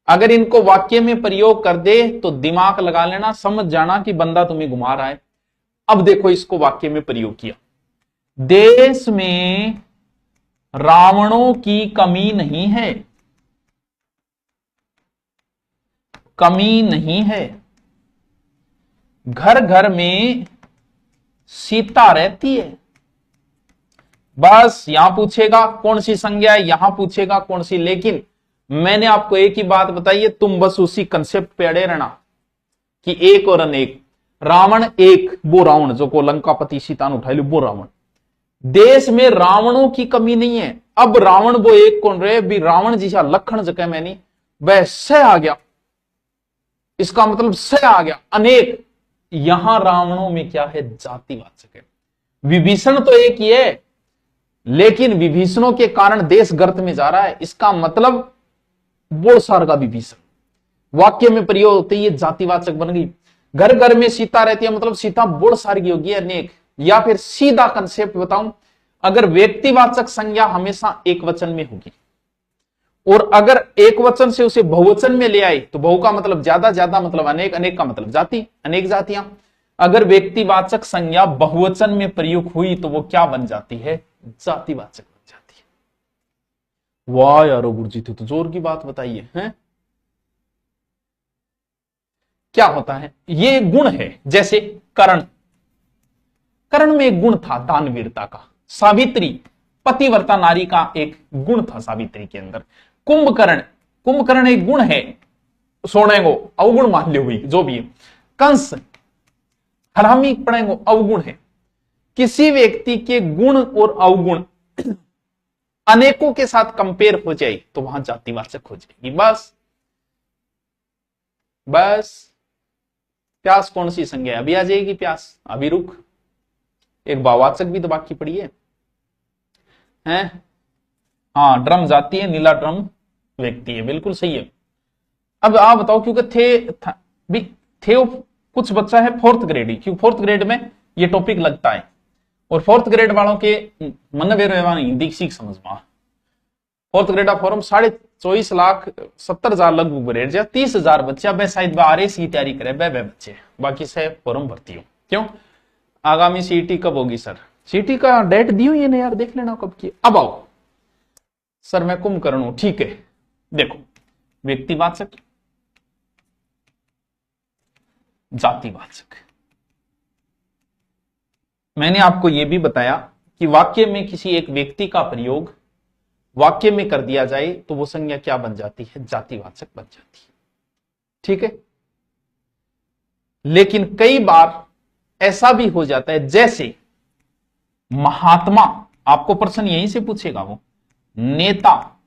Speaker 1: अगर इनको वाक्य में प्रयोग कर दे तो दिमाग लगा लेना, समझ जाना कि बंदा तुम्हें घुमा रहा है। अब देखो इसको वाक्य में प्रयोग किया, देश में रावणों की कमी नहीं है, कमी नहीं है, घर घर में सीता रहती है। बस यहां पूछेगा कौन सी संज्ञा है, यहां पूछेगा कौन सी। लेकिन मैंने आपको एक ही बात बताई है, तुम बस उसी कंसेप्ट पे अड़े रहना कि एक और अनेक। रावण एक, वो रावण जो को लंकापति सीता ने उठा ली, वो रावण। देश में रावणों की कमी नहीं है। अब रावण वो एक कौन रहे? भी रावण जिसा लखन जगह में नहीं, वह सह आ गया, इसका मतलब सह आ गया। अनेक, यहां रावणों में क्या है? जातिवाचक है। विभीषण तो एक ही है, लेकिन विभीषणों के कारण देश गर्त में जा रहा है, इसका मतलब बोल सार का विभीषण। वाक्य में प्रयोग होते ही जातिवाचक बन गई। घर घर में सीता रहती है, मतलब सीता बोल सार की होगी, अनेक। या फिर सीधा कंसेप्ट बताऊं, अगर व्यक्तिवाचक संज्ञा हमेशा एक वचन में होगी, और अगर एक वचन से उसे बहुवचन में ले आए तो बहु का मतलब ज्यादा, ज्यादा मतलब अनेक, अनेक का मतलब जाति, अनेक जातियां। अगर व्यक्तिवाचक संज्ञा बहुवचन में प्रयुक्त हुई तो वो क्या बन जाती है? जातिवाचक बन जाती है। वाह यारो गुरुजी, तो जोर की बात बताइए हैं। क्या होता है? ये गुण है, जैसे कर्ण, कर्ण में एक गुण था दानवीरता का। सावित्री, पतिव्रता नारी का एक गुण था सावित्री के अंदर। कुंभकर्ण, कुंभकर्ण एक गुण है, सोने को अवगुण मान लो हुई जो भी है। कंस, हरामी पड़ेंगे अवगुण है। किसी व्यक्ति के गुण और अवगुण अनेकों के साथ कंपेयर हो जाए तो वहां जातिवाचक हो जाएगी। बस बस प्यास कौन सी संज्ञा है? अभी आ जाएगी प्यास, अभी रुक, एक भाववाचक भी तो बाकी पड़ी है हैं? हाँ, ड्रम जाती है, नीला ड्रम व्यक्ति है, बिल्कुल सही है। अब आप बताओ, क्योंकि थे कुछ बच्चा है फोर्थ ग्रेड ही, क्योंकि फोर्थ ग्रेड में ये टॉपिक लगता है, और फोर्थ ग्रेड वालों के मन वेरवा हिंदी सीख समझ में। फोर्थ ग्रेड का फॉर्म 24,70,000 लगभग भरे, 30,000 बच्चा बे शायद RS की तैयारी करे बे बच्चे, बाकी से फॉर्म भरती हो। क्यों? आगामी सीटी कब होगी सर? सीटी का डेट दी हुई है ना यार, देख लेना कब की। अब आओ सर, मैं कुंभकर्ण हूं, ठीक है। देखो, व्यक्तिवाचक, जातिवाचक। मैंने आपको यह भी बताया कि वाक्य में किसी एक व्यक्ति का प्रयोग वाक्य में कर दिया जाए तो वो संज्ञा क्या बन जाती है? जातिवाचक बन जाती है। ठीक है। लेकिन कई बार ऐसा भी हो जाता है, जैसे महात्मा, आपको प्रश्न यहीं से पूछेगा वो, नेता,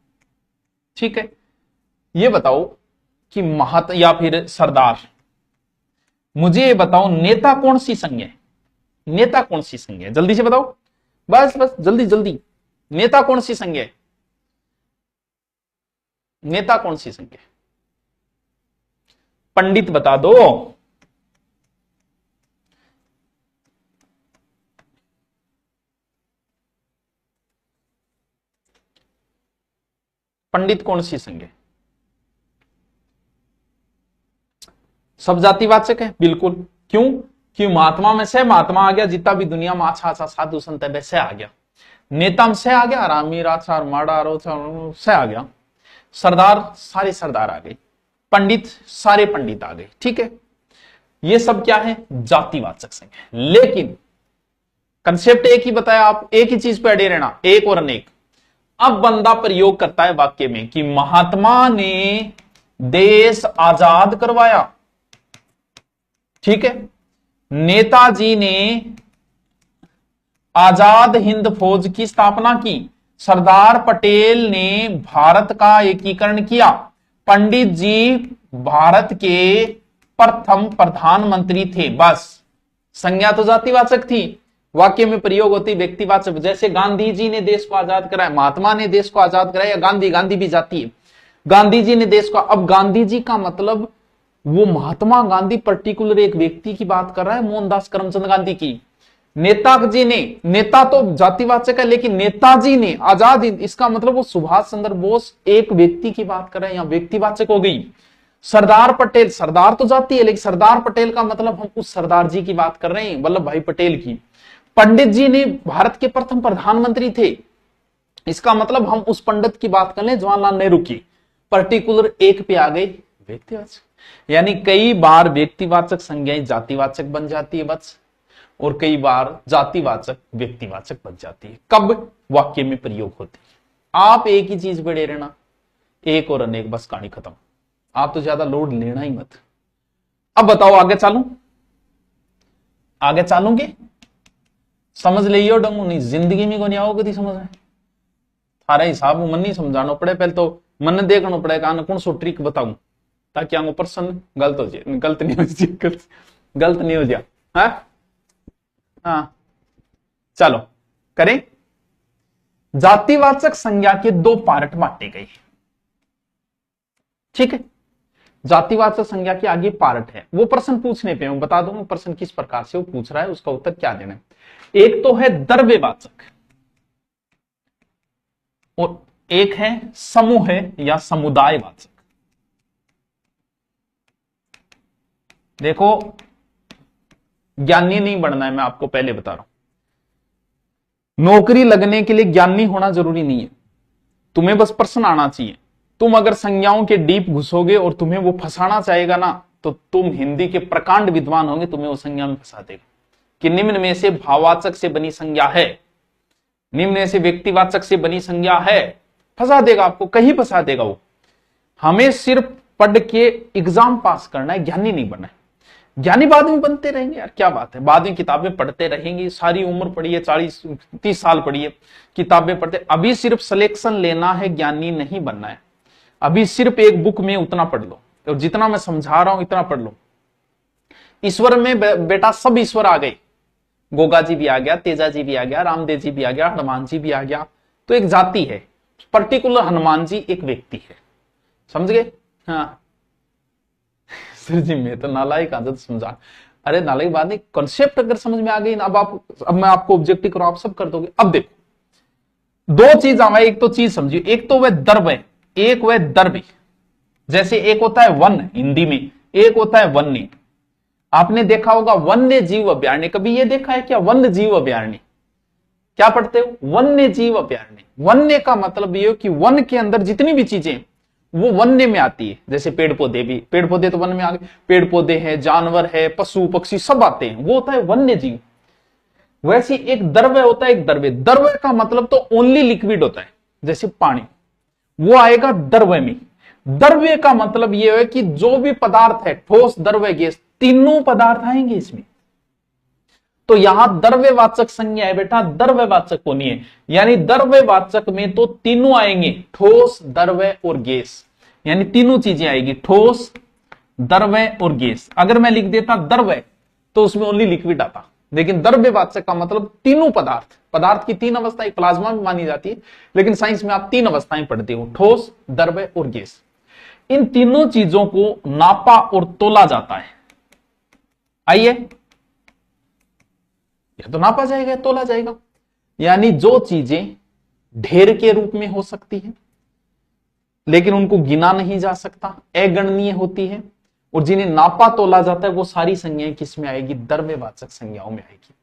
Speaker 1: ठीक है। ये बताओ कि महात्मा या फिर सरदार, मुझे ये बताओ नेता कौन सी संज्ञा है? नेता कौन सी संज्ञा है? जल्दी से बताओ, बस बस जल्दी जल्दी, नेता कौन सी संज्ञा है? नेता कौन सी संज्ञा है? पंडित बता दो। पंडित कौन सी संज्ञा है? सब जातिवाचक है, बिल्कुल। क्यों? क्यों? महात्मा में से महात्मा आ गया, जितना भी दुनिया में अच्छा अच्छा साधु संत है वैसे आ गया। नेता में से आ गया, रामी राचार माड़ा रोचार से आ गया। सरदार, सारे सरदार आ गए। पंडित, सारे पंडित आ गए। ठीक है, ये सब क्या है? जातिवाचक संज्ञा। लेकिन कंसेप्ट एक ही बताया, आप एक ही चीज पे अड़े रहना, एक और अनेक। अब बंदा प्रयोग करता है वाक्य में कि महात्मा ने देश आजाद करवाया, ठीक है। नेताजी ने आजाद हिंद फौज की स्थापना की, सरदार पटेल ने भारत का एकीकरण किया, पंडित जी भारत के प्रथम प्रधानमंत्री थे। बस, संज्ञा तो जातिवाचक थी, वाक्य में प्रयोग होती व्यक्तिवाचक। जैसे गांधी जी ने देश को आजाद कराया, महात्मा ने देश को आजाद कराया, गांधी, गांधी भी जाती है। गांधी जी ने देश को, अब गांधी जी का मतलब वो महात्मा गांधी पर्टिकुलर एक व्यक्ति की बात कर रहा है, मोहनदास करमचंद गांधी की। नेताजी ने, नेता तो जातिवाचक है, लेकिन नेताजी ने आजाद, इसका मतलब वो सुभाष चंद्र बोस एक व्यक्ति की बात कर रहे हैं, यहां व्यक्तिवाचक हो गई। सरदार पटेल, सरदार तो जाती है, लेकिन सरदार पटेल का मतलब हम उस सरदार जी की बात कर रहे हैं, वल्लभ भाई पटेल की। पंडित जी ने भारत के प्रथम प्रधानमंत्री थे, इसका मतलब हम उस पंडित की बात कर ले जवाहरलाल नेहरू की। पर्टिकुलर एक पे आ गए व्यक्तिवाचक, यानी कई बार व्यक्तिवाचक संज्ञाएं जातिवाचक बन जाती है बस, और कई बार जातिवाचक व्यक्तिवाचक बन जाती है। कब? वाक्य में प्रयोग होती है। आप एक ही चीज पे अड़े रहना, एक और अनेक, बस कहानी खत्म। आप तो ज्यादा लोड लेना ही मत। अब बताओ आगे चालू, आगे चालूंगे? समझ लियो डंगू, नहीं जिंदगी में को नहीं आओगे थी समझ में। थारा हिसाब मन नहीं समझाना पड़े, पहले तो मन देखना पड़ेगा कौन सो ट्रिक बताऊं ताकि आगे प्रश्न गलत हो जाए, गलत नहीं हो जाए, गलत नहीं हो जाए। हाँ, चलो करें। जातिवाचक संज्ञा के दो पार्ट बांटे गए, ठीक है। जातिवाचक संज्ञा के आगे पार्ट है, वो प्रश्न पूछने पे मैं बता दूंगा प्रश्न किस प्रकार से वो पूछ रहा है, उसका उत्तर क्या देना है। एक तो है द्रव्यवाचक, और एक है समूह है या समुदायवाचक। देखो ज्ञानी नहीं बनना है, मैं आपको पहले बता रहा हूं। नौकरी लगने के लिए ज्ञानी होना जरूरी नहीं है, तुम्हें बस प्रश्न आना चाहिए। तुम अगर संज्ञाओं के डीप घुसोगे और तुम्हें वो फंसाना चाहेगा ना, तो तुम हिंदी के प्रकांड विद्वान होंगे, तुम्हें वो संज्ञा में फंसा देगा कि निम्न में से भाववाचक से बनी संज्ञा है, निम्न में से व्यक्तिवाचक से बनी संज्ञा है, फंसा देगा आपको, कहीं फंसा देगा वो। हमें सिर्फ पढ़ के एग्जाम पास करना है, ज्ञानी नहीं बनना है। ज्ञानी बाद में बनते रहेंगे यार, क्या बात है, बाद में किताबें पढ़ते रहेंगे, सारी उम्र पढ़ी है, 40-30 साल पढ़ी है, किताबें पढ़ते। अभी सिर्फ सिलेक्शन लेना है, ज्ञानी नहीं बनना है। अभी सिर्फ एक बुक में उतना पढ़ लो और जितना मैं समझा रहा हूं इतना पढ़ लो। ईश्वर में बेटा सब ईश्वर आ गए, गोगा जी भी आ गया, तेजा जी भी आ गया, रामदेव जी भी आ गया, हनुमान जी भी आ गया। तो एक जाति है, पर्टिकुलर हनुमान जी एक व्यक्ति है, समझ गए? हाँ सर जी मैं तो नालायक आदत समझा। अरे नालायक बात नहीं, कॉन्सेप्ट अगर समझ में आ गई ना, अब मैं आपको ऑब्जेक्टिव करूं, आप सब कर दोगे। अब देखो दो चीज आवा, एक तो चीज समझिए, एक तो वह दर्व है, एक वह दर्व। जैसे एक होता है वन हिंदी में, एक होता है वन्य। आपने देखा होगा वन्य जीव अभयारण्य, कभी ये देखा है क्या? वन्य जीव अभयारण्य क्या पढ़ते हो? वन्य जीव अभयारण्य। वन्य का मतलब ये हो कि वन के अंदर जितनी भी चीजें वो वन्य में आती है। जैसे पेड़ पौधे भी, पेड़ पौधे तो वन में आ गए, पेड़ पौधे हैं, जानवर है, पशु पक्षी सब आते हैं, वो होता है वन्य जीव। वैसे एक द्रव्य होता है, एक द्रव्य। द्रव्य का मतलब तो ओनली लिक्विड होता है, जैसे पानी, वो आएगा द्रव्य में। द्रव्य का मतलब यह है कि जो भी पदार्थ है, ठोस द्रव्य गैस, तीनों पदार्थ आएंगे इसमें। तो यहां द्रव्यवाचक संज्ञा है बेटा, द्रव्यवाचक होनी है, यानी द्रव्यवाचक में तो तीनों आएंगे, ठोस द्रव्य और गैस, यानी तीनों चीजें आएगी, ठोस द्रव्य और गैस। अगर मैं लिख देता द्रव्य तो उसमें ओनली लिक्विड आता, लेकिन द्रव्यवाचक का मतलब तीनों पदार्थ। पदार्थ की तीन अवस्थाएं प्लाज्मा में मानी जाती है, लेकिन साइंस में आप तीन अवस्थाएं पढ़ते हो, ठोस द्रव्य और गैस। इन तीनों चीजों को नापा और तोला जाता है। आइए, यह तो नापा जाएगा, तोला जाएगा, यानी जो चीजें ढेर के रूप में हो सकती है लेकिन उनको गिना नहीं जा सकता, अगणनीय होती है, और जिन्हें नापा तोला जाता है, वो सारी संज्ञाएं किस में आएगी? द्रव्यवाचक संज्ञाओं में आएगी।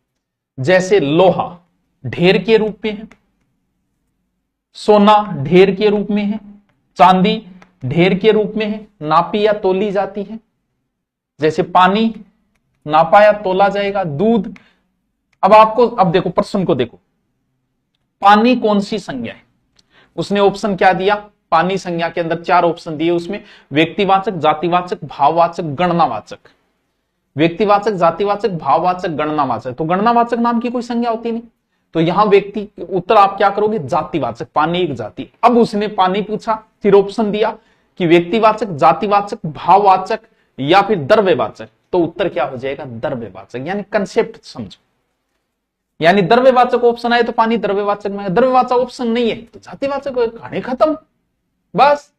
Speaker 1: जैसे लोहा ढेर के रूप में है, सोना ढेर के रूप में है, चांदी ढेर के रूप में है, नापी या तोली जाती है। जैसे पानी नापा या तोला जाएगा, दूध। अब देखो प्रश्न को देखो, पानी कौन सी संज्ञा है? उसने ऑप्शन क्या दिया? पानी संज्ञा के अंदर 4 ऑप्शन दिए, उसमें व्यक्तिवाचक, जातिवाचक, भाववाचक, गणनावाचक। व्यक्तिवाचक, जातिवाचक, भाववाचक, गणनावाचक। तो गणनावाचक नाम की कोई संज्ञा होती नहीं, तो यहां व्यक्ति उत्तर आप क्या करोगे? जातिवाचक, पानी एक जाति। अब उसने पानी पूछा, फिर ऑप्शन दिया कि व्यक्तिवाचक, जातिवाचक, भाववाचक या फिर द्रव्यवाचक, तो उत्तर क्या हो जाएगा? द्रव्यवाचक। यानी कंसेप्ट समझो, यानी द्रव्यवाचक ऑप्शन आए तो पानी द्रव्यवाचक में, द्रव्यवाचक ऑप्शन नहीं है तो जातिवाचक, कहानी खत्म, बस।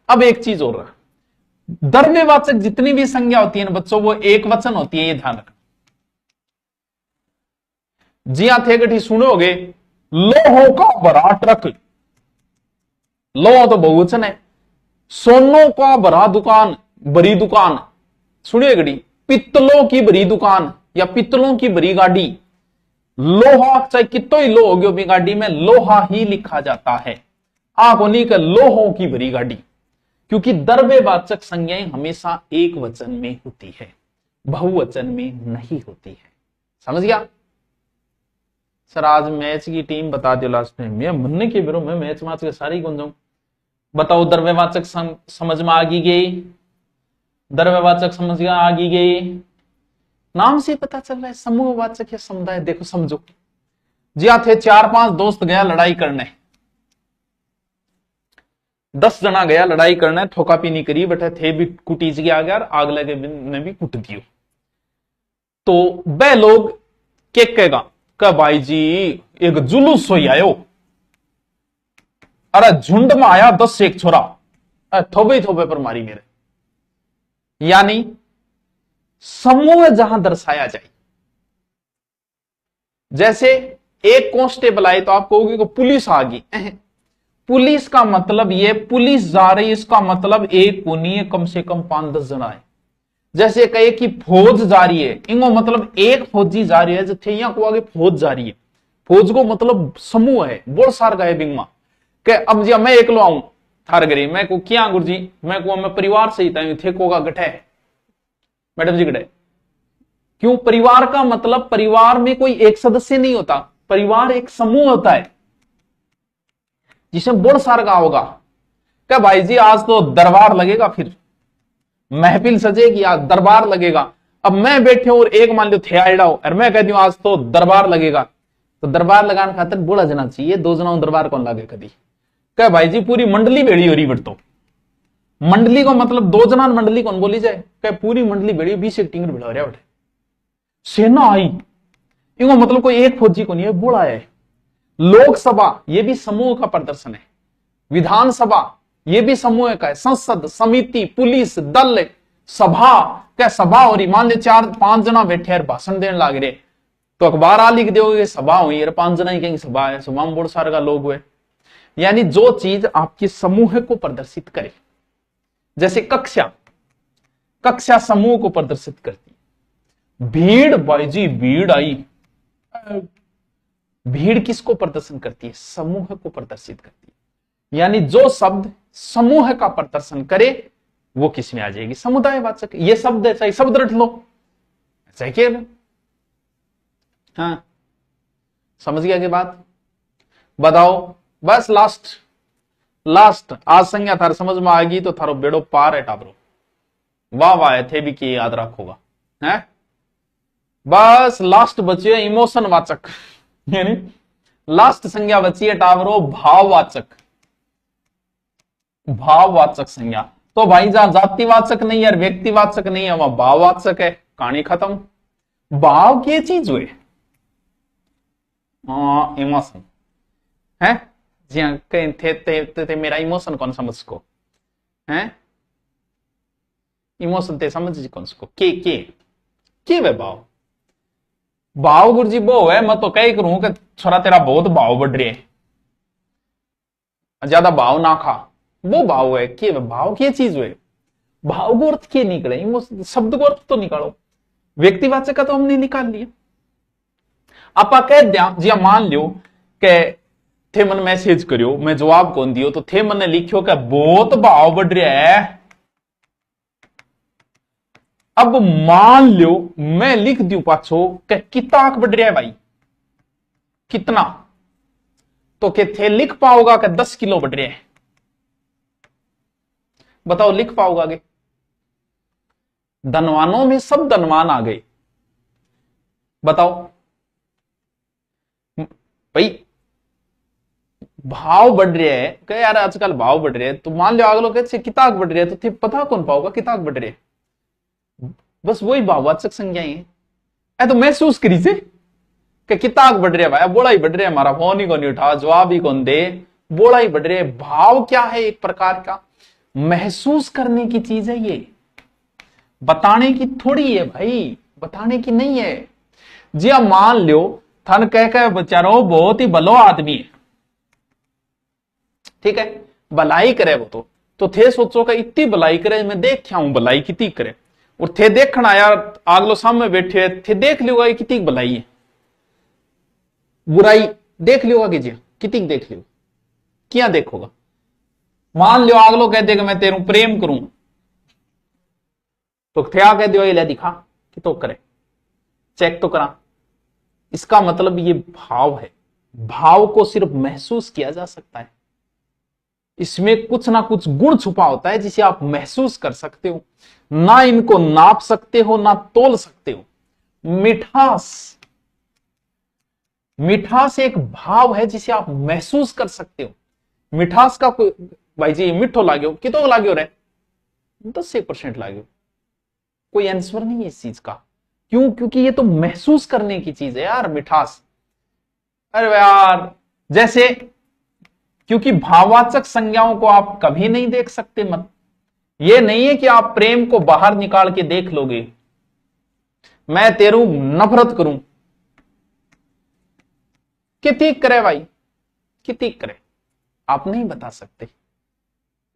Speaker 1: अब एक चीज और रहा, द्रव्यवाचक जितनी भी संज्ञा होती है ना बच्चों, वो एक वचन होती है, ये ध्यान रखना। जी हां थे गठी सुनोगे, लोहो का भरा ट्रक, लोहो तो बहुवचन है। सोनों का भरा दुकान, बड़ी दुकान, सुनिए गड़ी। पित्तलों की बड़ी दुकान या पित्तलों की बड़ी गाड़ी, लोहा चाहे कितो ही लो होगी गाड़ी में, लोहा ही लिखा जाता है। आगोनी का लोहों की बड़ी गाड़ी, क्योंकि द्रव्यवाचक संज्ञाएं हमेशा एक वचन में होती है, बहुवचन में नहीं होती है। समझ गया? सर आज मैच की टीम बता दो लास्ट में, मैं मनने के बिरो में मैच मैच के सारी गुंज जाऊं। बताओ द्रव्यवाचक समझ में आ गई? द्रव्यवाचक समझ गया? आ गई? नाम से पता चल रहा है समूहवाचक या समुदाय। देखो समझो, जी थे 4-5 दोस्त गया लड़ाई करने, 10 जना गया लड़ाई करने, ठोका पीनी करी, बैठे थे भी कुटीज गया गया, आग लगे ने भी कुट दियो। तो वह लोग के कहेगा का भाई जी एक जुलूस हो आयो, अरे झुंड में आया 10 एक छोरा, थोबे थोबे पर मारी मेरे। यानी समूह जहां दर्शाया जाए, जैसे एक कांस्टेबल आए तो आप कहोगे कि पुलिस आ गई। पुलिस का मतलब ये पुलिस जा रही, इसका मतलब एक को नहीं है, कम से कम 5-10 जना है। जैसे कहे कि फौज जा रही है, इनको मतलब एक फौजी जा रही है, जिथे यहाँ को आगे फौज जा रही है। फौज को मतलब समूह है, बोल सार गए बिंगमा के अब जी मैं एकलो आऊं थार गरी, मैं को क्या गुरु जी, मैं को मैं परिवार से ही थे को का गठे मैडम जी गठे। क्यों? परिवार का मतलब परिवार में कोई एक सदस्य नहीं होता, परिवार एक समूह होता है जिसमें बोल सार का होगा। क्या भाई जी आज तो दरबार लगेगा, फिर महफिल सजेगी, आज दरबार लगेगा। अब मैं बैठे हूं और एक मान लो थे आइडा हो और मैं कहती हूं आज तो दरबार लगेगा, तो दरबार लगाने खातिर बोला जाना चाहिए, 2 जना दरबार कौन लागे कभी। क्या भाई जी पूरी मंडली बेड़ी हो रही बट, तो मंडली को मतलब 2 जना मंडली कौन बोली जाए, क्या पूरी मंडली बेड़ी 20 एक टिंगर भिड़ा रहा बटे। सेना आई, इनको मतलब कोई एक फौजी को नहीं है, बोला है। लोकसभा ये भी समूह का प्रदर्शन है, विधानसभा ये भी समूह का है, संसद, समिति, पुलिस, दल, सभा। क्या सभा हो रही, मान लो 4-5 जना बैठे और भाषण देने लग रहे, तो अखबार आ लिख दोगे सभा हुई और 5 जना ही कहेंगे सभा है, सभा में बहुत सारे का लोग हुए। यानी जो चीज आपकी समूह को प्रदर्शित करे, जैसे कक्षा, कक्षा समूह को प्रदर्शित करती है। भीड़, भाई जी भीड़ आई, भीड़ किसको प्रदर्शन करती है? समूह को प्रदर्शित करती है। यानी जो शब्द समूह का प्रदर्शन करे वो किस में आ जाएगी? समुदायवाचक। ये शब्द ऐसा ही शब्द रट लो, ऐसा क्या? हाँ समझ गया कि बात? बताओ बस लास्ट आज संज्ञा थार समझ में आएगी तो थारो बेड़ो पार है टाबरो। वाह वाह थे भी कि याद रखोगा है। बस लास्ट बची है इमोशन वाचक, यानी लास्ट संज्ञा बची है टावरो भाववाचक। भाववाचक संज्ञा तो भाई जहां जातिवाचक नहीं है, व्यक्तिवाचक नहीं है, वहां भाववाचक है, कहानी खत्म। भाव की चीज हुए इमोशन है जी हाँ। थे मेरा इमोशन कौन समझ को है? इमोशन ते समझ कौन सको के वे भाव? भाव गुरु जी वो है, मैं तो कही करूं कि छोरा तेरा बहुत भाव बढ़ रहे, ज्यादा भाव ना खा, वो भाव है। के भाव की चीज हुए? भाव को अर्थ के निकले, इमोशन शब्द को अर्थ तो निकालो। व्यक्तिवाचक का तो हमने निकाल लिया। आप कह दिया जी मान लो के थे मन मैसेज करियो, मैं जवाब कौन दियो, तो थे मन ने लिखियो कि बहुत भाव बढ़ रहा है। अब मान लो मैं लिख दू पाछो कि कितना बढ़ रहा है भाई, कितना, तो के थे लिख पाओगा कि 10 किलो बढ़ रहा है? बताओ लिख पाओगे आगे? धनवानों में सब धनवान आ गए, बताओ भाई भाव बढ़ रहे हैं। क्या यार आजकल भाव बढ़ रहे हैं, तो मान लो अगलो कैसे किताब बढ़ रहे हैं, तो थे पता कौन पाओगा किताब बढ़ रहे? बस वही भाववाचक संज्ञाएं है। तो महसूस करी से कि किताब बढ़ रहे है भाई, बोला ही बढ़ रहे, हमारा फोन ही कौन नहीं उठा, जवाब ही कौन दे, बोला ही बढ़ रहे। भाव क्या है? एक प्रकार का महसूस करने की चीज है, ये बताने की थोड़ी है भाई, बताने की नहीं है। जी आप मान लो थन कह बेचारो बहुत ही भलो आदमी है, ठीक है, भलाई करे वो तो थे सोचो कि इतनी भलाई करे, मैं देख हूं भलाई कितनी करे, और थे देखना यार आगलो सामने बैठे थे देख लियोगा कितनी भलाई है, बुराई देख लियोगा कि जी कितनी देख लियो, क्या देखोगा? मान लो आगलो कह देगा मैं तेरू प्रेम करूं, तो थे कह दियो ले दिखा कि तो करे, चेक तो करा। इसका मतलब ये भाव है। भाव को सिर्फ महसूस किया जा सकता है, इसमें कुछ ना कुछ गुण छुपा होता है जिसे आप महसूस कर सकते हो, ना इनको नाप सकते हो ना तोल सकते हो। मिठास एक भाव है जिसे आप महसूस कर सकते हो। मिठास का कोई भाई जी मिठो लागो कितो लागो रे 10% लागो, कोई आंसर नहीं है इस चीज का। क्यों? क्योंकि ये तो महसूस करने की चीज है यार मिठास। अरे यार जैसे क्योंकि भाववाचक संज्ञाओं को आप कभी नहीं देख सकते, मत ये नहीं है कि आप प्रेम को बाहर निकाल के देख लोगे। मैं तेरू नफरत करूं, कितनी करे भाई, कितनी करे आप नहीं बता सकते,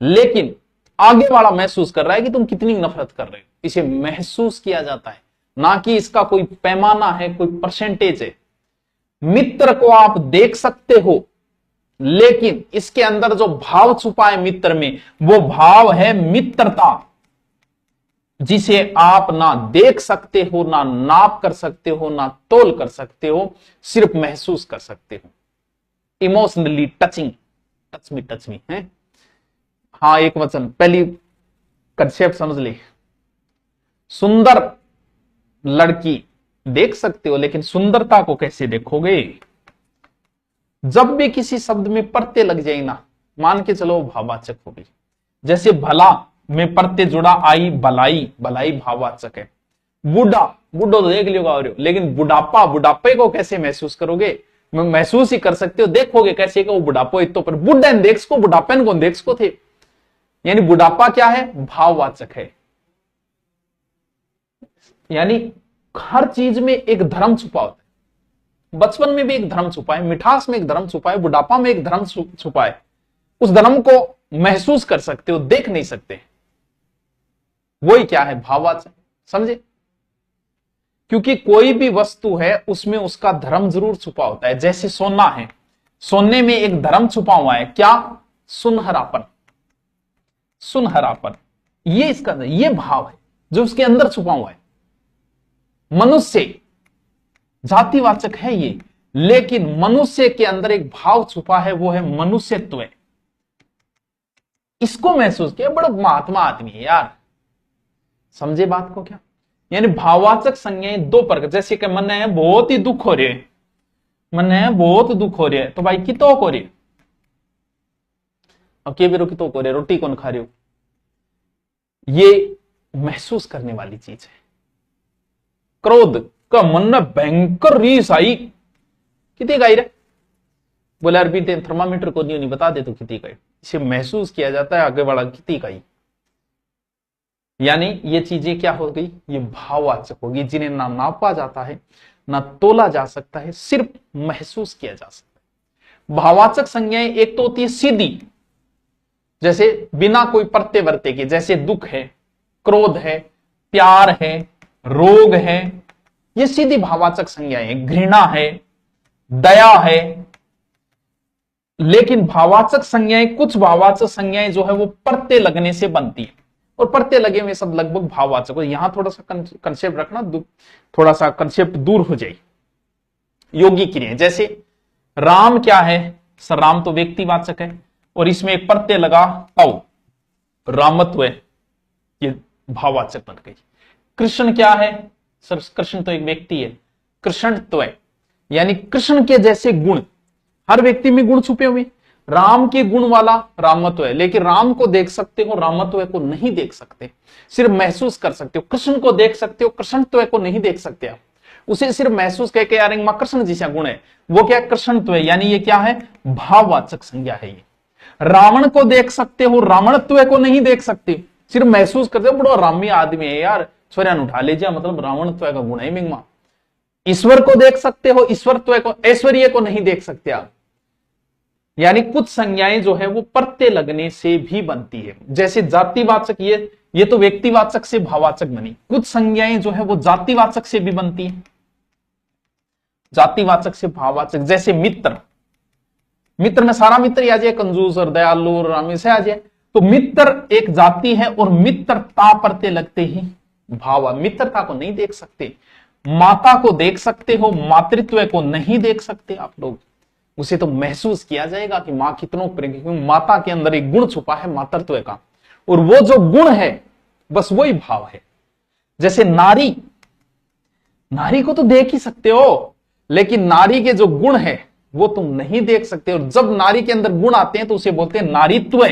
Speaker 1: लेकिन आगे वाला महसूस कर रहा है कि तुम कितनी नफरत कर रहे हो। इसे महसूस किया जाता है, ना कि इसका कोई पैमाना है, कोई परसेंटेज है। मित्र को आप देख सकते हो, लेकिन इसके अंदर जो भाव छुपा है मित्र में, वो भाव है मित्रता, जिसे आप ना देख सकते हो, ना नाप कर सकते हो, ना तोल कर सकते हो, सिर्फ महसूस कर सकते हो। इमोशनली टचिंग, टच मी है। हाँ, एक वचन, पहली कंसेप्ट समझ ले। सुंदर लड़की देख सकते हो, लेकिन सुंदरता को कैसे देखोगे? जब भी किसी शब्द में प्रत्यय लग जाए ना, मान के चलो भाववाचक होगी। जैसे भला में प्रत्यय जुड़ा, आई भलाई, भलाई भाववाचक है। बूढ़ा, बूढ़ो तो देख लियोगा, लेकिन बुढ़ापा, बुढ़ापे को कैसे महसूस करोगे? महसूस ही कर सकते हो, देखोगे कैसे कि वो बुढ़ापो इतो पर बुढ़ा देख को, बुढ़ापे को देख को थे। यानी बुढ़ापा क्या है? भाववाचक है। यानी हर चीज में एक धर्म छुपा होता है। बचपन में भी एक धर्म छुपा है, मिठास में एक धर्म छुपा है, बुढ़ापा में एक धर्म छुपा है। उस धर्म को महसूस कर सकते हो, देख नहीं सकते। वही क्या है? भाववाचक। समझे? क्योंकि कोई भी वस्तु है उसमें उसका धर्म जरूर छुपा होता है। जैसे सोना है, सोने में एक धर्म छुपा हुआ है, क्या? सुनहरापन, सुनहरापन। ये इसका, ये भाव है जो उसके अंदर छुपा हुआ है। मनुष्य जातिवाचक है ये, लेकिन मनुष्य के अंदर एक भाव छुपा है, वो है मनुष्यत्व। इसको महसूस किया, बड़ा महात्मा आदमी है यार। समझे बात को क्या? यानी भाववाचक संज्ञाएं दो प्रकार, जैसे कि मन है बहुत ही दुख हो रहे है, मन है बहुत दुख हो रहा है, तो भाई कितो हो रही, अब के बेरो कितो हो रहे, रोटी कौन खा रहे हो? ये महसूस करने वाली चीज है। क्रोध का मन में भयंकर रीस आई, कितनी गाई रे, बोले अरबी थर्मामीटर को नहीं बता दे तो कितनी गाई। इसे महसूस किया जाता है, आगे वाला कितनी गाई। यानी ये चीजें क्या हो गई? ये भाववाचक होगी, जिन्हें ना नापा जाता है, ना तोला जा सकता है, सिर्फ महसूस किया जा सकता है। भाववाचक संज्ञाएं एक तो होती है सीधी, जैसे बिना कोई प्रत्यय वर्ते के, जैसे दुख है, क्रोध है, प्यार है, रोग है, ये सीधी भाववाचक संज्ञाएं हैं। घृणा है, दया है। लेकिन भाववाचक संज्ञाएं, कुछ भाववाचक संज्ञाएं जो है वो प्रत्यय लगने से बनती है, और प्रत्यय लगे हुए सब लगभग भाववाचक हो। यहां थोड़ा सा कंसेप्ट रखना, थोड़ा सा कंसेप्ट दूर हो जाए। योगी क्रियाएं, जैसे राम क्या है? सर राम तो व्यक्तिवाचक है, और इसमें एक प्रत्यय लगा औ, रामत्व, ये भाववाचक बन गई। कृष्ण क्या है? सर कृष्ण तो एक व्यक्ति है, कृष्णत्व, यानी कृष्ण के जैसे गुण, हर व्यक्ति में गुण छुपे हुए। राम के गुण वाला रामत्व है, लेकिन राम को देख सकते हो, रामत्व को नहीं देख सकते, सिर्फ महसूस कर सकते हो। कृष्ण को देख सकते हो, कृष्णत्व को नहीं देख सकते आप, उसे सिर्फ महसूस कह के यार मां कृष्ण जैसा गुण है, वो क्या? कृष्णत्व है। यानी ये क्या है? भाववाचक संज्ञा है ये। रावण को देख सकते हो, रावणत्व को नहीं देख सकते, सिर्फ महसूस करते हो, बड़ा रामी आदमी है यार, छोरियान उठा लीजिए, मतलब रावणत्व का गुण है मिंगमा। ईश्वर को देख सकते हो, ईश्वरत्व को, ऐश्वर्य को नहीं देख सकते आप। यानी कुछ संज्ञाएं जो है वो प्रत्यय लगने से भी बनती है। जैसे जातिवाचक, ये तो व्यक्तिवाचक से भाववाचक बनी। कुछ संज्ञाएं जो है वो जातिवाचक से भी बनती है, जातिवाचक से भाववाचक। जैसे मित्र, मित्र में सारा मित्र ही आ जाए, कंजूस और दयालु और रामी से आ जाए, तो मित्र एक जाति है, और मित्रता प्रत्यय लगते ही भाव। मित्रता को नहीं देख सकते। माता को देख सकते हो, मातृत्व को नहीं देख सकते आप लोग, उसे तो महसूस किया जाएगा कि मां कितनों प्रेम, क्योंकि माता के अंदर एक गुण छुपा है मातृत्व का, और वो जो गुण है बस वही भाव है। जैसे नारी, नारी को तो देख ही सकते हो, लेकिन नारी के जो गुण है वो तुम नहीं देख सकते, और जब नारी के अंदर गुण आते हैं तो उसे बोलते हैं नारीत्व,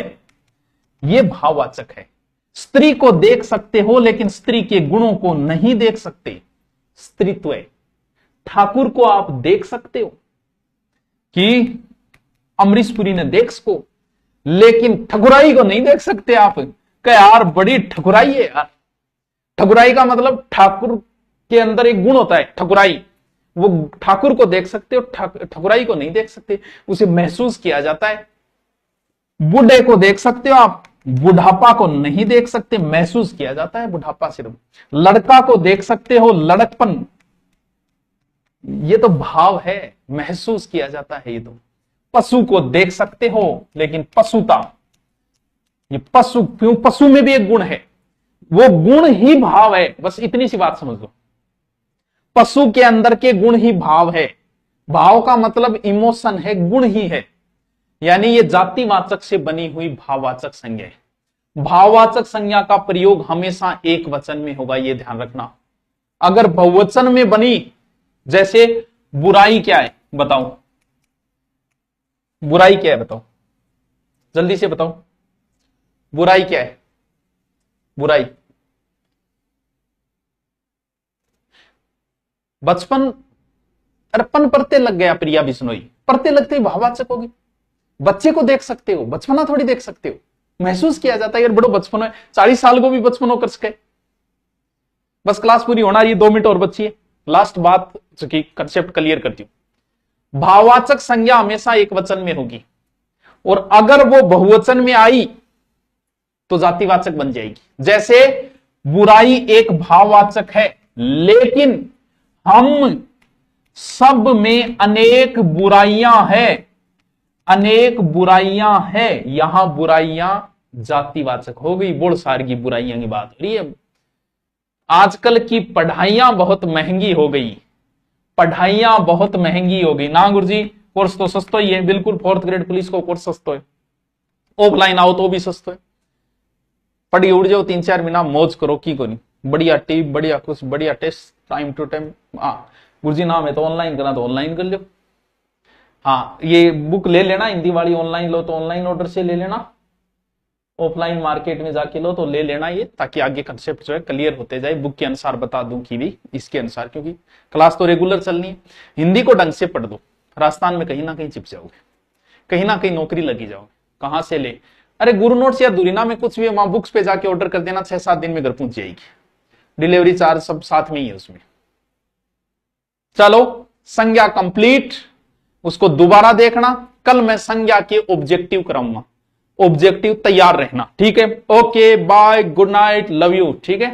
Speaker 1: ये भाववाचक है। स्त्री को देख सकते हो, लेकिन स्त्री के गुणों को नहीं देख सकते, स्त्रीत्व। ठाकुर को आप देख सकते हो कि अमरीश पुरी ने देख सको, लेकिन ठकुराई को नहीं देख सकते आप। क्या यार बड़ी ठकुराई है यार। ठकुराई का मतलब ठाकुर के अंदर एक गुण होता है ठकुराई, वो ठाकुर को देख सकते हो, ठकुराई को नहीं देख सकते, उसे महसूस किया जाता है। बूढ़े को देख सकते हो आप, बुढ़ापा को नहीं देख सकते, महसूस किया जाता है बुढ़ापा सिर्फ। लड़का को देख सकते हो, लड़कपन ये तो भाव है, महसूस किया जाता है ये तो। पशु को देख सकते हो, लेकिन पशुता, ये पशु क्यों, पशु में भी एक गुण है, वो गुण ही भाव है, बस इतनी सी बात समझ लो। पशु के अंदर के गुण ही भाव है, भाव का मतलब इमोशन है, गुण ही है, यानी ये जातिवाचक से बनी हुई भाववाचक संज्ञा है। भाववाचक संज्ञा का प्रयोग हमेशा एक वचन में होगा, ये ध्यान रखना। अगर बहुवचन में बनी, जैसे बुराई क्या है बताओ, बुराई क्या है बताओ, जल्दी से बताओ, बुराई क्या है, बुराई। बचपन, अरे पन परते लग गया प्रिया बिश्नोई, परते लगते ही भाववाचक होगी। बच्चे को देख सकते हो, बचपना थोड़ी देख सकते हो, महसूस किया जाता है यार बड़ो बचपन है, 40 साल को भी बचपन होकर सके। बस क्लास पूरी होना रही, 2 मिनट और बची है, लास्ट बात की कंसेप्ट क्लियर करती हूं। भाववाचक संज्ञा हमेशा एक वचन में होगी, और अगर वो बहुवचन में आई तो जातिवाचक बन जाएगी। जैसे बुराई एक भाववाचक है, लेकिन हम सब में अनेक बुराइयां हैं, अनेक बुराइयां हैं, यहां बुराइयां जातिवाचक हो गई। बोल सार की बुराइयां की बात हो रही है। आजकल की पढ़ाइयां बहुत महंगी हो गई, पढ़ाइयां बहुत महंगी हो गई ना गुरुजी, कोर्स तो सस्ता ही है, बिल्कुल 4th ग्रेड पुलिस को कोर्स सस्ता है, ऑफलाइन आओ तो भी सस्ता है। पढ़ी उड़ जाओ 3-4 महीना, मौज करो की को नहीं, बढ़िया टिप, बढ़िया कुछ, बढ़िया टेस्ट, टाइम टू टाइम। हाँ गुरुजी नाम है तो ऑनलाइन करना तो ऑनलाइन कर लो। हाँ ये बुक ले लेना हिंदी वाली, ऑनलाइन लो तो ऑनलाइन ऑर्डर से ले लेना, ऑफलाइन मार्केट में जाके लो तो ले लेना ये, ताकि आगे कंसेप्ट जो है क्लियर होते जाए। बुक के अनुसार बता दूं कि भी इसके अनुसार, क्योंकि क्लास तो रेगुलर चलनी है। हिंदी को ढंग से पढ़ दो, राजस्थान में कहीं ना कहीं चिप जाओगे, कहीं ना कहीं नौकरी लगी जाओगे। कहां से ले, अरे गुरु नोट्स या दूरीना में कुछ भी, वहां बुक्स पे जाके ऑर्डर कर देना, 6-7 दिन में घर पहुंच जाएगी, डिलीवरी चार्ज सब साथ में ही है उसमें। चलो संज्ञा कंप्लीट, उसको दोबारा देखना। कल मैं संज्ञा के ऑब्जेक्टिव कराऊंगा, ऑब्जेक्टिव तैयार रहना, ठीक है। Okay bye, good night, love you, ठीक है।